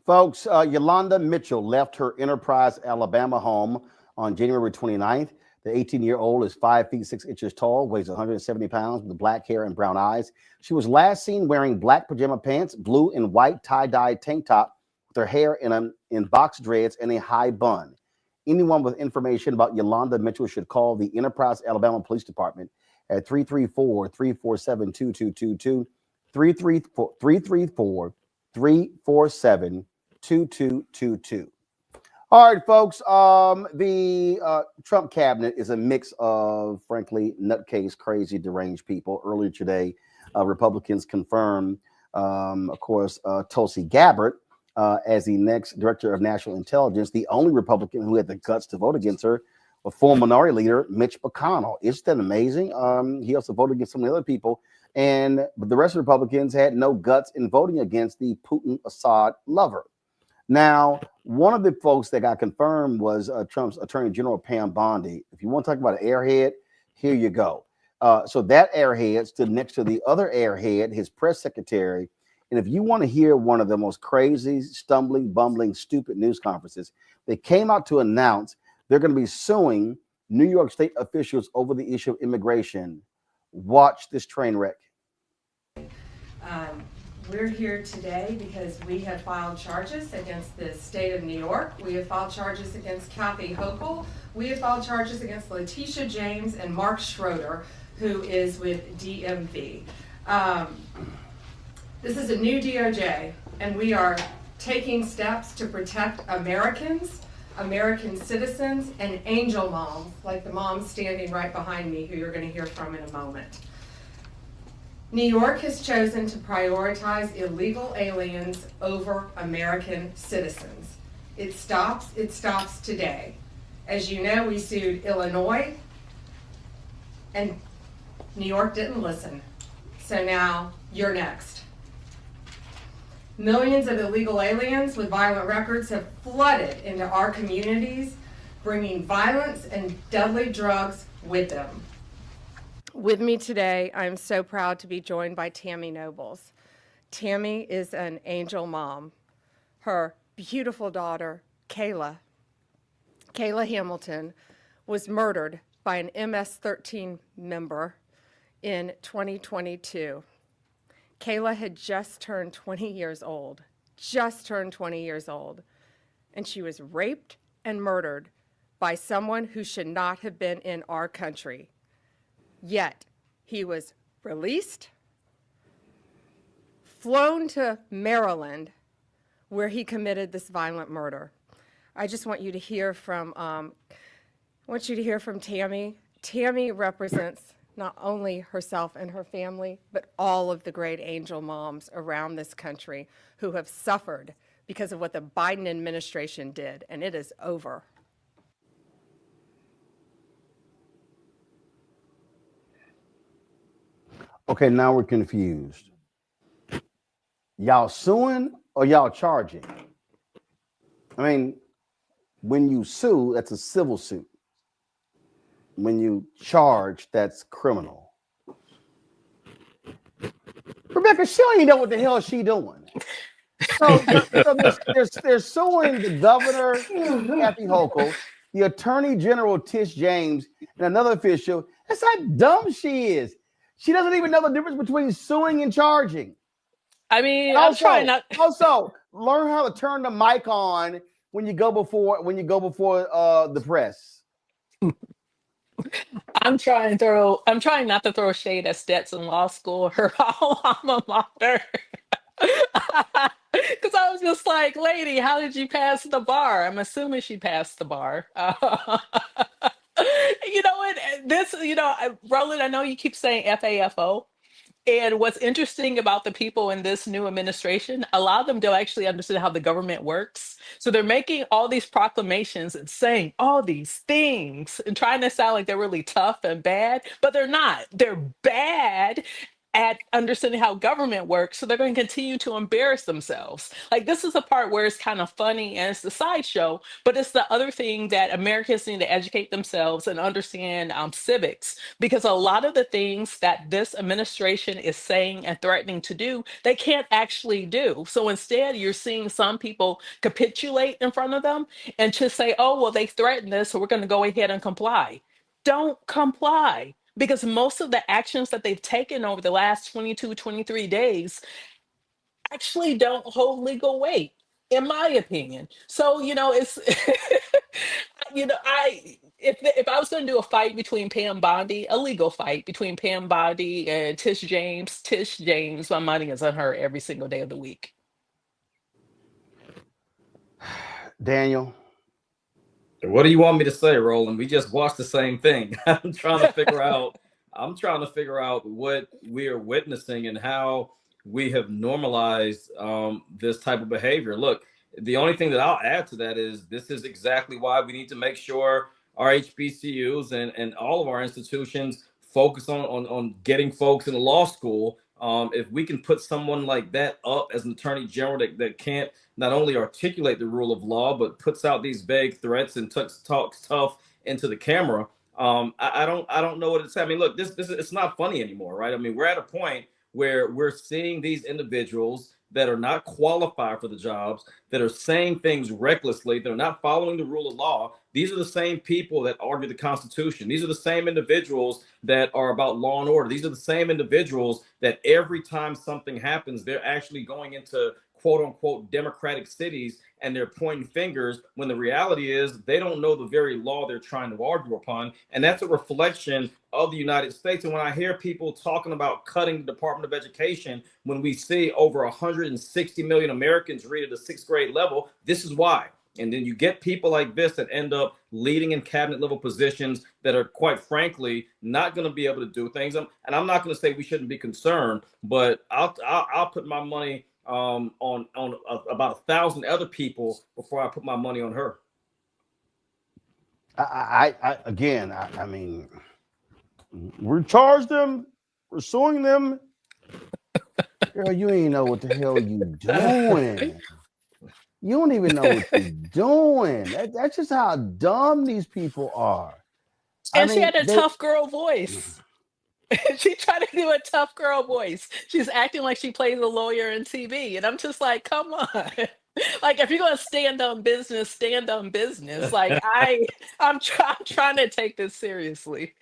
Folks, Yolanda Mitchell left her Enterprise, Alabama home on January 29th. The 18-year-old is 5 feet 6 inches tall, weighs 170 pounds, with black hair and brown eyes. She was last seen wearing black pajama pants, blue and white tie-dye tank top, with her hair in box dreads and a high bun. Anyone with information about Yolanda Mitchell should call the Enterprise, Alabama Police Department at 334-347-2222, 334-347-2222. All right, folks. The Trump cabinet is a mix of, frankly, nutcase, crazy, deranged people. Earlier today, Republicans confirmed, of course, Tulsi Gabbard as the next director of national intelligence. The only Republican who had the guts to vote against her, a former minority leader, Mitch McConnell. Isn't that amazing? He also voted against some of the other people. But the rest of the Republicans had no guts in voting against the Putin-Assad lover. Now, one of the folks that got confirmed was Trump's Attorney General Pam Bondi. If you want to talk about an airhead, here you go. So that airhead stood next to the other airhead, his press secretary. And if you want to hear one of the most crazy, stumbling, bumbling, stupid news conferences, they came out to announce they're going to be suing New York State officials over the issue of immigration. Watch this train wreck. We're here today because we have filed charges against the state of New York. We have filed charges against Kathy Hochul. We have filed charges against Letitia James and Mark Schroeder, who is with DMV. This is a new DOJ, and we are taking steps to protect Americans, American citizens, and angel moms, like the mom standing right behind me, who you're going to hear from in a moment. New York has chosen to prioritize illegal aliens over American citizens. It stops today. As you know, we sued Illinois and New York didn't listen. So now you're next. Millions of illegal aliens with violent records have flooded into our communities, bringing violence and deadly drugs with them. With me today, I'm so proud to be joined by Tammy Nobles. Tammy is an angel mom. Her beautiful daughter, Kayla Hamilton, was murdered by an MS-13 member in 2022. Kayla had just turned 20 years old, and she was raped and murdered by someone who should not have been in our country. Yet, he was released, flown to Maryland, where he committed this violent murder. I just want you to hear from, Tammy. Tammy represents not only herself and her family, but all of the great angel moms around this country who have suffered because of what the Biden administration did, and it is over. Okay, now we're confused. Y'all suing or y'all charging? I mean, when you sue, that's a civil suit. When you charge, that's criminal. Rebecca, she don't even know what the hell she doing. So they're suing the governor, Kathy Hochul, the attorney general, Tish James, and another official. That's how dumb she is. She doesn't even know the difference between suing and charging. I mean, also, I'm trying not. Also, learn how to turn the mic on when you go before the press. I'm trying not to throw shade at Stetson Law School, her alma mater. Because I was just like, lady, how did you pass the bar? I'm assuming she passed the bar. You know what? Roland, I know you keep saying FAFO. And what's interesting about the people in this new administration, a lot of them don't actually understand how the government works. So they're making all these proclamations and saying all these things and trying to sound like they're really tough and bad, but they're not. They're bad at understanding how government works, so they're going to continue to embarrass themselves. Like, this is the part where it's kind of funny and it's the sideshow, but it's the other thing that Americans need to educate themselves and understand civics, because a lot of the things that this administration is saying and threatening to do, they can't actually do. So instead, you're seeing some people capitulate in front of them and just say, oh, well, they threatened this, so we're going to go ahead and comply. Don't comply. Because most of the actions that they've taken over the last 22, 23 days actually don't hold legal weight, in my opinion. So, it's, if I was going to do a fight between Pam Bondi, a legal fight between Pam Bondi and Tish James, my money is on her every single day of the week. Daniel. What do you want me to say, Roland? We just watched the same thing. I'm trying to figure out what we are witnessing and how we have normalized this type of behavior. Look, the only thing that I'll add to that is this is exactly why we need to make sure our HBCUs and all of our institutions focus on getting folks in the law school. If we can put someone like that up as an attorney general that can't not only articulate the rule of law, but puts out these vague threats and talks tough into the camera, I don't know what to say. I mean, look, this it's not funny anymore, right? I mean, we're at a point where we're seeing these individuals that are not qualified for the jobs, that are saying things recklessly, that are not following the rule of law. These are the same people that argue the Constitution. These are the same individuals that are about law and order. These are the same individuals that every time something happens, they're actually going into quote unquote democratic cities and they're pointing fingers when the reality is they don't know the very law they're trying to argue upon. And that's a reflection of the United States. And when I hear people talking about cutting the Department of Education, when we see over 160 million Americans read at the 6th grade level, this is why. And then you get people like this that end up leading in cabinet level positions that are, quite frankly, not going to be able to do things. And I'm not going to say we shouldn't be concerned, but I'll put my money on about 1,000 other people before I put my money on her. I mean, We charged them. We're suing them. Girl, you ain't know what the hell you doing. You don't even know what you're doing. That's just how dumb these people are. And she had a tough girl voice. She tried to do a tough girl voice. She's acting like she plays a lawyer in TV. And I'm just like, come on. Like, if you're going to stand on business, stand on business. Like, I'm trying to take this seriously.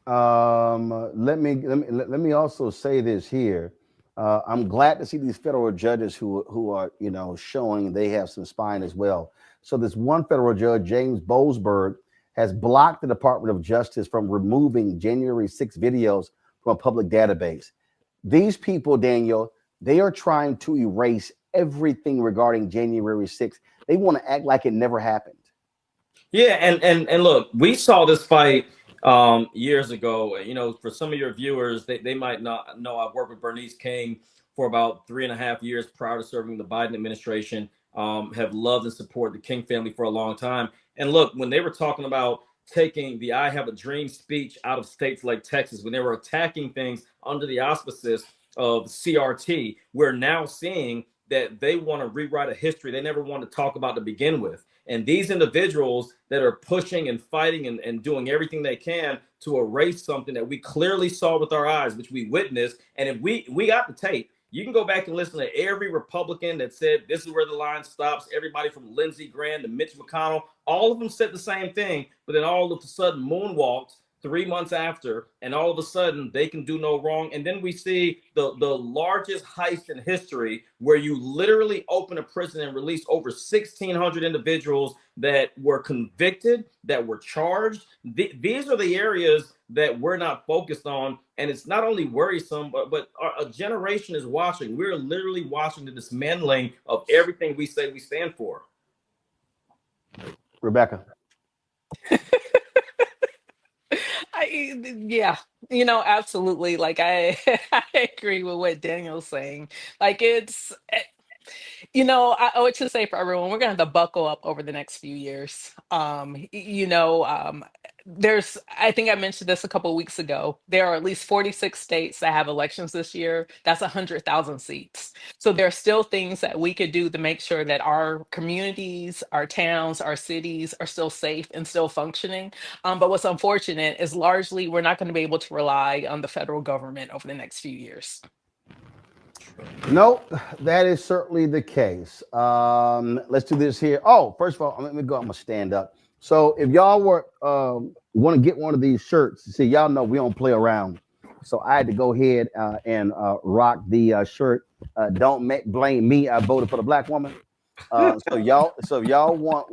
Let me also say this here. I'm glad to see these federal judges who are, showing they have some spine as well. So this one federal judge, James Boasberg, has blocked the Department of Justice from removing January 6 videos from a public database. These people, Daniel, they are trying to erase everything regarding January 6th. They want to act like it never happened. Yeah, and look, we saw this fight years ago. For some of your viewers, they might not know I've worked with Bernice King for about 3.5 years prior to serving the Biden administration. Have loved and support the King family for a long time. And look, when they were talking about taking the I Have a Dream speech out of states like Texas, when they were attacking things under the auspices of CRT, we're now seeing that they want to rewrite a history they never wanted to talk about to begin with. And these individuals that are pushing and fighting and doing everything they can to erase something that we clearly saw with our eyes, which we witnessed. And if we got the tape, you can go back and listen to every Republican that said this is where the line stops. Everybody from Lindsey Graham to Mitch McConnell, all of them said the same thing, but then all of a sudden moonwalked 3 months after, and all of a sudden they can do no wrong. And then we see the largest heist in history, where you literally open a prison and release over 1,600 individuals that were convicted, that were charged. These are the areas that we're not focused on. And it's not only worrisome, but a generation is watching. We're literally watching the dismantling of everything we say we stand for. Rebecca. Yeah, absolutely. Like, I agree with what Daniel's saying. Like, I would just say for everyone, we're going to have to buckle up over the next few years. I think I mentioned this a couple of weeks ago. There are at least 46 states that have elections this year. That's 100,000 seats. So there are still things that we could do to make sure that our communities, our towns, our cities are still safe and still functioning. But what's unfortunate is largely we're not going to be able to rely on the federal government over the next few years. Nope, that is certainly the case. Let's do this here. Oh, first of all, let me go. I'm gonna stand up. So if y'all want to get one of these shirts, see, y'all know we don't play around. So I had to go ahead and rock the shirt. Don't blame me. I voted for the black woman. So if y'all want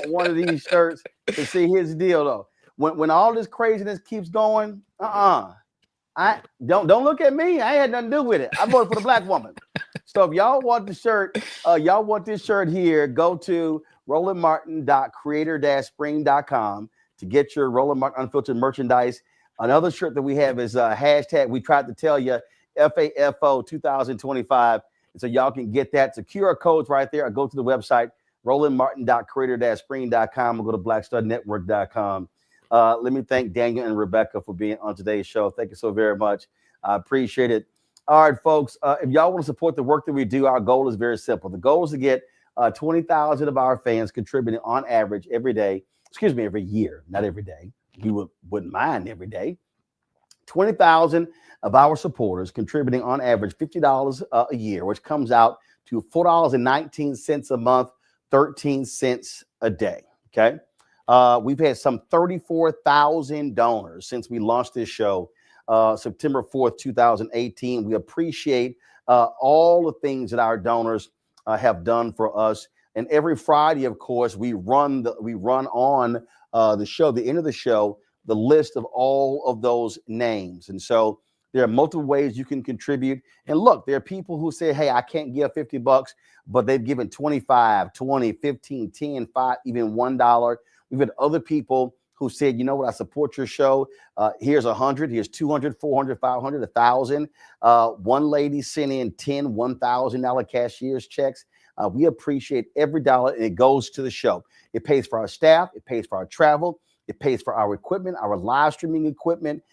one of these shirts, to see his deal though. When all this craziness keeps going, I don't look at me. I had nothing to do with it. I voted for the black woman. So if y'all want the shirt, y'all want this shirt here, go to rolandmartin.creator-spring.com to get your Roland Martin Unfiltered merchandise. Another shirt that we have is hashtag we tried to tell you, FAFO 2025. And so y'all can get that. It's a QR codes right there. Or go to the website, rolandmartin.creator-spring.com, or go to blackstarnetwork.com. Let me thank Daniel and Rebecca for being on today's show. Thank you so very much. I appreciate it. All right, folks, if y'all want to support the work that we do, our goal is very simple. The goal is to get 20,000 of our fans contributing on average every year, not every day. We wouldn't mind every day. 20,000 of our supporters contributing on average $50 a year, which comes out to $4.19 a month, 13 cents a day. Okay. We've had some 34,000 donors since we launched this show, September 4th, 2018. We appreciate all the things that our donors have done for us. And every Friday, of course, we run on the show, the end of the show, the list of all of those names. And so there are multiple ways you can contribute. And look, there are people who say, hey, I can't give $50, but they've given 25, 20, 15, 10, 5, even $1. We've had other people who said, you know what, I support your show. Here's 100, here's 200, 400, 500, 1,000. One lady sent in 10 $1,000 cashier's checks. We appreciate every dollar, and it goes to the show. It pays for our staff. It pays for our travel. It pays for our equipment, our live streaming equipment,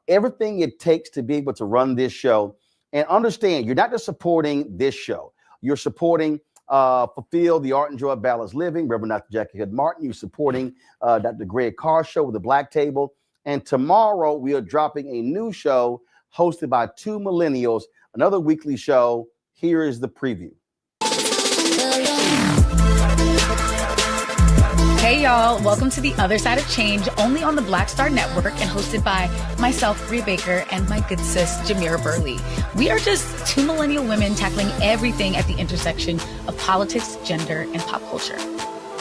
everything it takes to be able to run this show. And understand, you're not just supporting this show. You're supporting Fulfill the Art and Joy of Balanced Living, Reverend Dr. Jackie Hood Martin. You're supporting Dr. Greg Carr Show with the Black Table. And tomorrow we are dropping a new show hosted by two millennials, another weekly show. Here is the preview. Hey y'all, welcome to The Other Side of Change, only on the Black Star Network and hosted by myself, Rhea Baker, and my good sis, Jamira Burley. We are just two millennial women tackling everything at the intersection of politics, gender, and pop culture.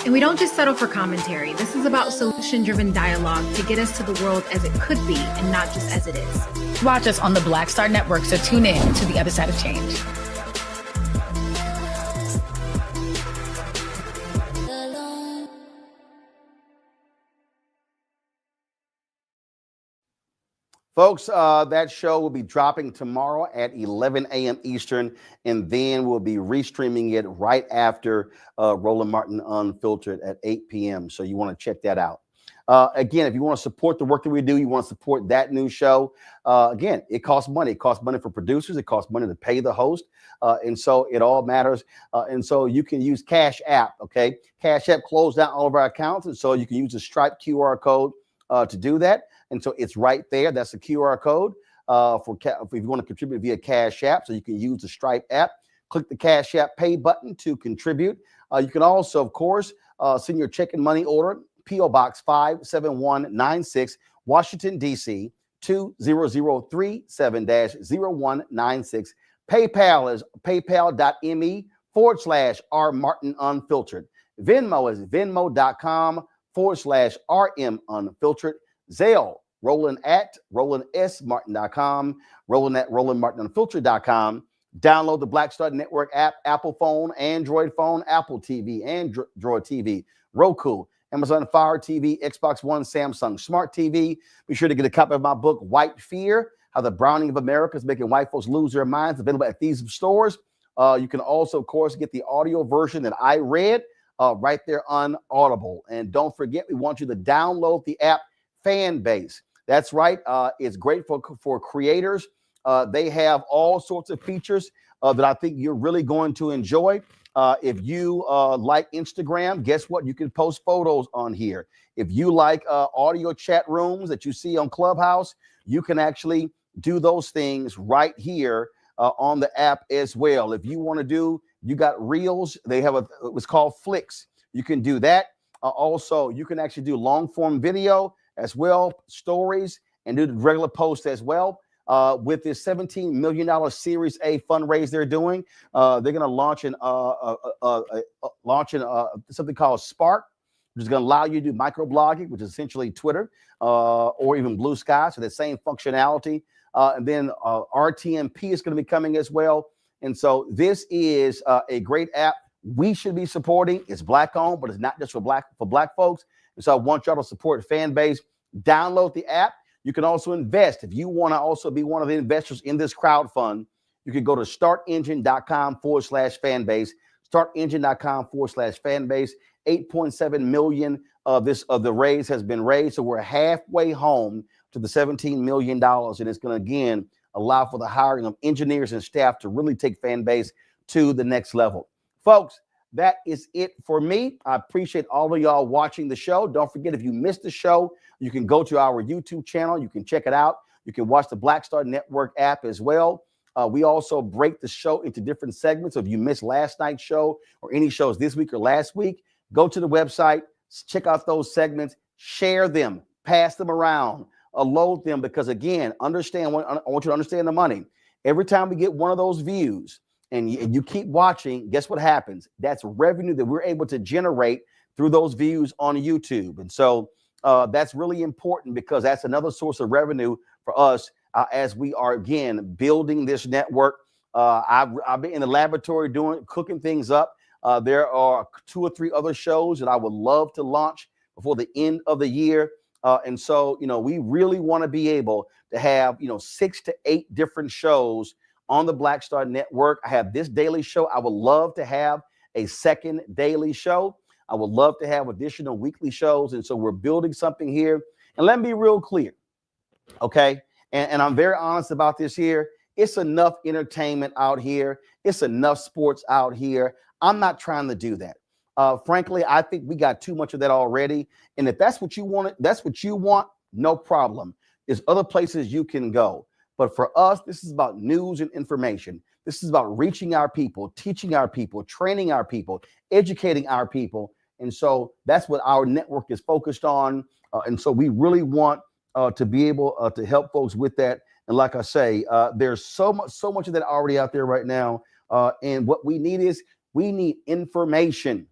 And we don't just settle for commentary. This is about solution-driven dialogue to get us to the world as it could be and not just as it is. Watch us on the Black Star Network, so tune in to The Other Side of Change. Folks, that show will be dropping tomorrow at 11 a.m. Eastern, and then we'll be restreaming it right after Roland Martin Unfiltered at 8 p.m. So you want to check that out. Again, if you want to support the work that we do, you want to support that new show. Again, it costs money. It costs money for producers. It costs money to pay the host. And so it all matters. And so you can use Cash App, okay? Cash App closed down all of our accounts, and so you can use the Stripe QR code to do that. And so it's right there. That's the QR code if you want to contribute via Cash App. So you can use the Stripe app. Click the Cash App Pay button to contribute. You can also, of course, send your check and money order, P.O. Box 57196, Washington, D.C., 20037-0196. PayPal is paypal.me/rmartinunfiltered. Venmo is venmo.com/rmunfiltered. Zelle, Roland at RolandSMartin.com, Roland at RolandMartinUnfiltered.com. Download the Black Star Network app, Apple phone, Android phone, Apple TV, Android TV, Roku, Amazon Fire TV, Xbox One, Samsung Smart TV. Be sure to get a copy of my book, White Fear, How the Browning of America is Making White Folks Lose Their Minds, available at these stores. You can also, of course, get the audio version that I read right there on Audible. And don't forget, we want you to download the app Fanbase. That's right. It's great for creators. They have all sorts of features that I think you're really going to enjoy. If you like Instagram, guess what? You can post photos on here. If you like audio chat rooms that you see on Clubhouse, you can actually do those things right here on the app as well. If you want to do, you got Reels. They have it's called Flicks. You can do that. Also, you can actually do long form video as well, stories, and do the regular posts as well. With this $17 million Series A fundraise they're doing, they're going to launch something called Spark, which is going to allow you to do microblogging, which is essentially Twitter or even Blue Sky, so the same functionality. And then RTMP is going to be coming as well. And so this is a great app we should be supporting. It's Black owned, but it's not just for black folks. And so I want y'all to support Fanbase. Download the app. You can also invest. If you want to also be one of the investors in this crowd fund, you can go to startengine.com/fanbase. Startengine.com/fanbase. 8.7 million of the raise has been raised. So we're halfway home to the $17 million. And it's going to, again, allow for the hiring of engineers and staff to really take Fanbase to the next level. Folks, that is it for me. I appreciate all of y'all watching the show. Don't forget, if you missed the show, you can go to our YouTube channel. You can check it out. You can watch the Black Star Network app as well. We also break the show into different segments. So if you missed last night's show or any shows this week or last week, go to the website, check out those segments, share them, pass them around, load them, because again, I want you to understand the money. Every time we get one of those views, and you keep watching, guess what happens? That's revenue that we're able to generate through those views on YouTube. And so that's really important, because that's another source of revenue for us as we are, again, building this network. I've been in the laboratory cooking things up. There are 2 or 3 other shows that I would love to launch before the end of the year. And so, we really want to be able to have, 6 to 8 different shows on the Black Star Network. I have this daily show. I would love to have a second daily show. I would love to have additional weekly shows. And so we're building something here. And let me be real clear, okay? And I'm very honest about this here. It's enough entertainment out here. It's enough sports out here. I'm not trying to do that. Frankly, I think we got too much of that already. And if that's what you want, no problem. There's other places you can go. But for us, this is about news and information. This is about reaching our people, teaching our people, training our people, educating our people. And so that's what our network is focused on. And so we really want to be able to help folks with that. And like I say, there's so much of that already out there right now. And what we need is we need information.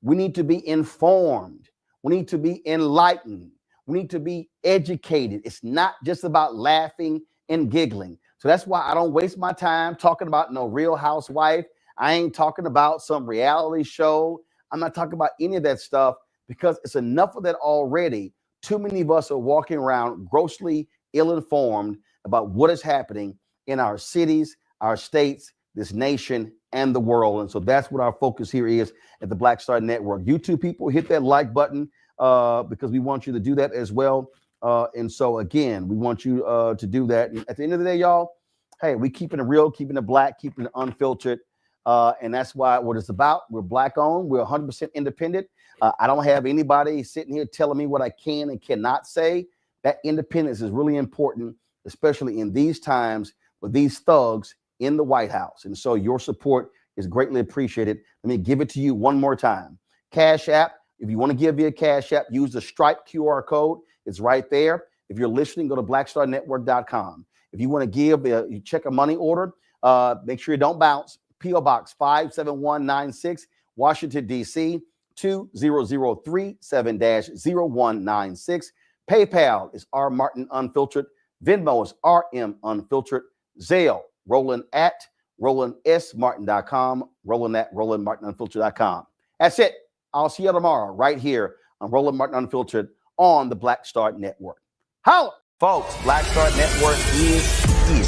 We need to be informed. We need to be enlightened. We need to be educated. It's not just about laughing and giggling. So that's why I don't waste my time talking about no Real Housewife. I ain't talking about some reality show. I'm not talking about any of that stuff because it's enough of that already. Too many of us are walking around grossly ill-informed about what is happening in our cities, our states, this nation, and the world. And so that's what our focus here is at the Black Star Network. You two people, hit that like button because we want you to do that as well. And so again, we want you to do that. And at the end of the day, y'all, hey, we keeping it real, keeping it black, keeping it unfiltered. And that's why what it's about. We're black owned. We're 100% independent. I don't have anybody sitting here telling me what I can and cannot say. That independence is really important, especially in these times with these thugs in the White House. And so your support is greatly appreciated. Let me give it to you one more time. Cash App. If you want to give via Cash App, use the Stripe QR code. It's right there. If you're listening, go to blackstarnetwork.com. If you want to give, you check a money order, make sure you don't bounce. P.O. Box 57196, Washington, D.C., 20037-0196. PayPal is R Martin Unfiltered. Venmo is RM Unfiltered. Zelle, Roland at RolandSMartin.com. Roland at RolandMartinUnfiltered.com. That's it. I'll see you tomorrow right here on Roland Martin Unfiltered on the Black Star Network. Holla! Folks, Black Star Network is here.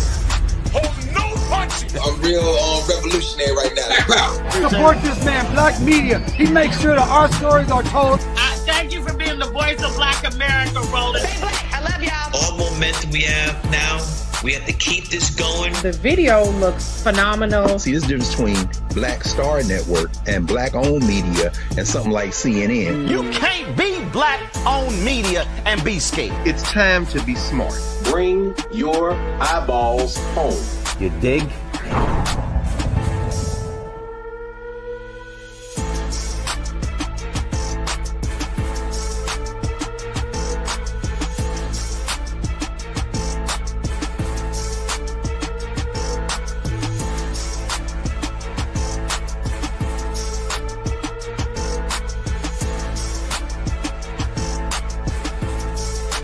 I'm real revolutionary right now. Support this man, Black Media. He makes sure that our stories are told. Thank you for being the voice of Black America, Roland. Stay black. I love y'all. All momentum we have now, we have to keep this going. The video looks phenomenal. See, there's a difference between Black Star Network and black-owned media and something like CNN. You can't be black-owned media and be scared. It's time to be smart. Bring your eyeballs home. You dig?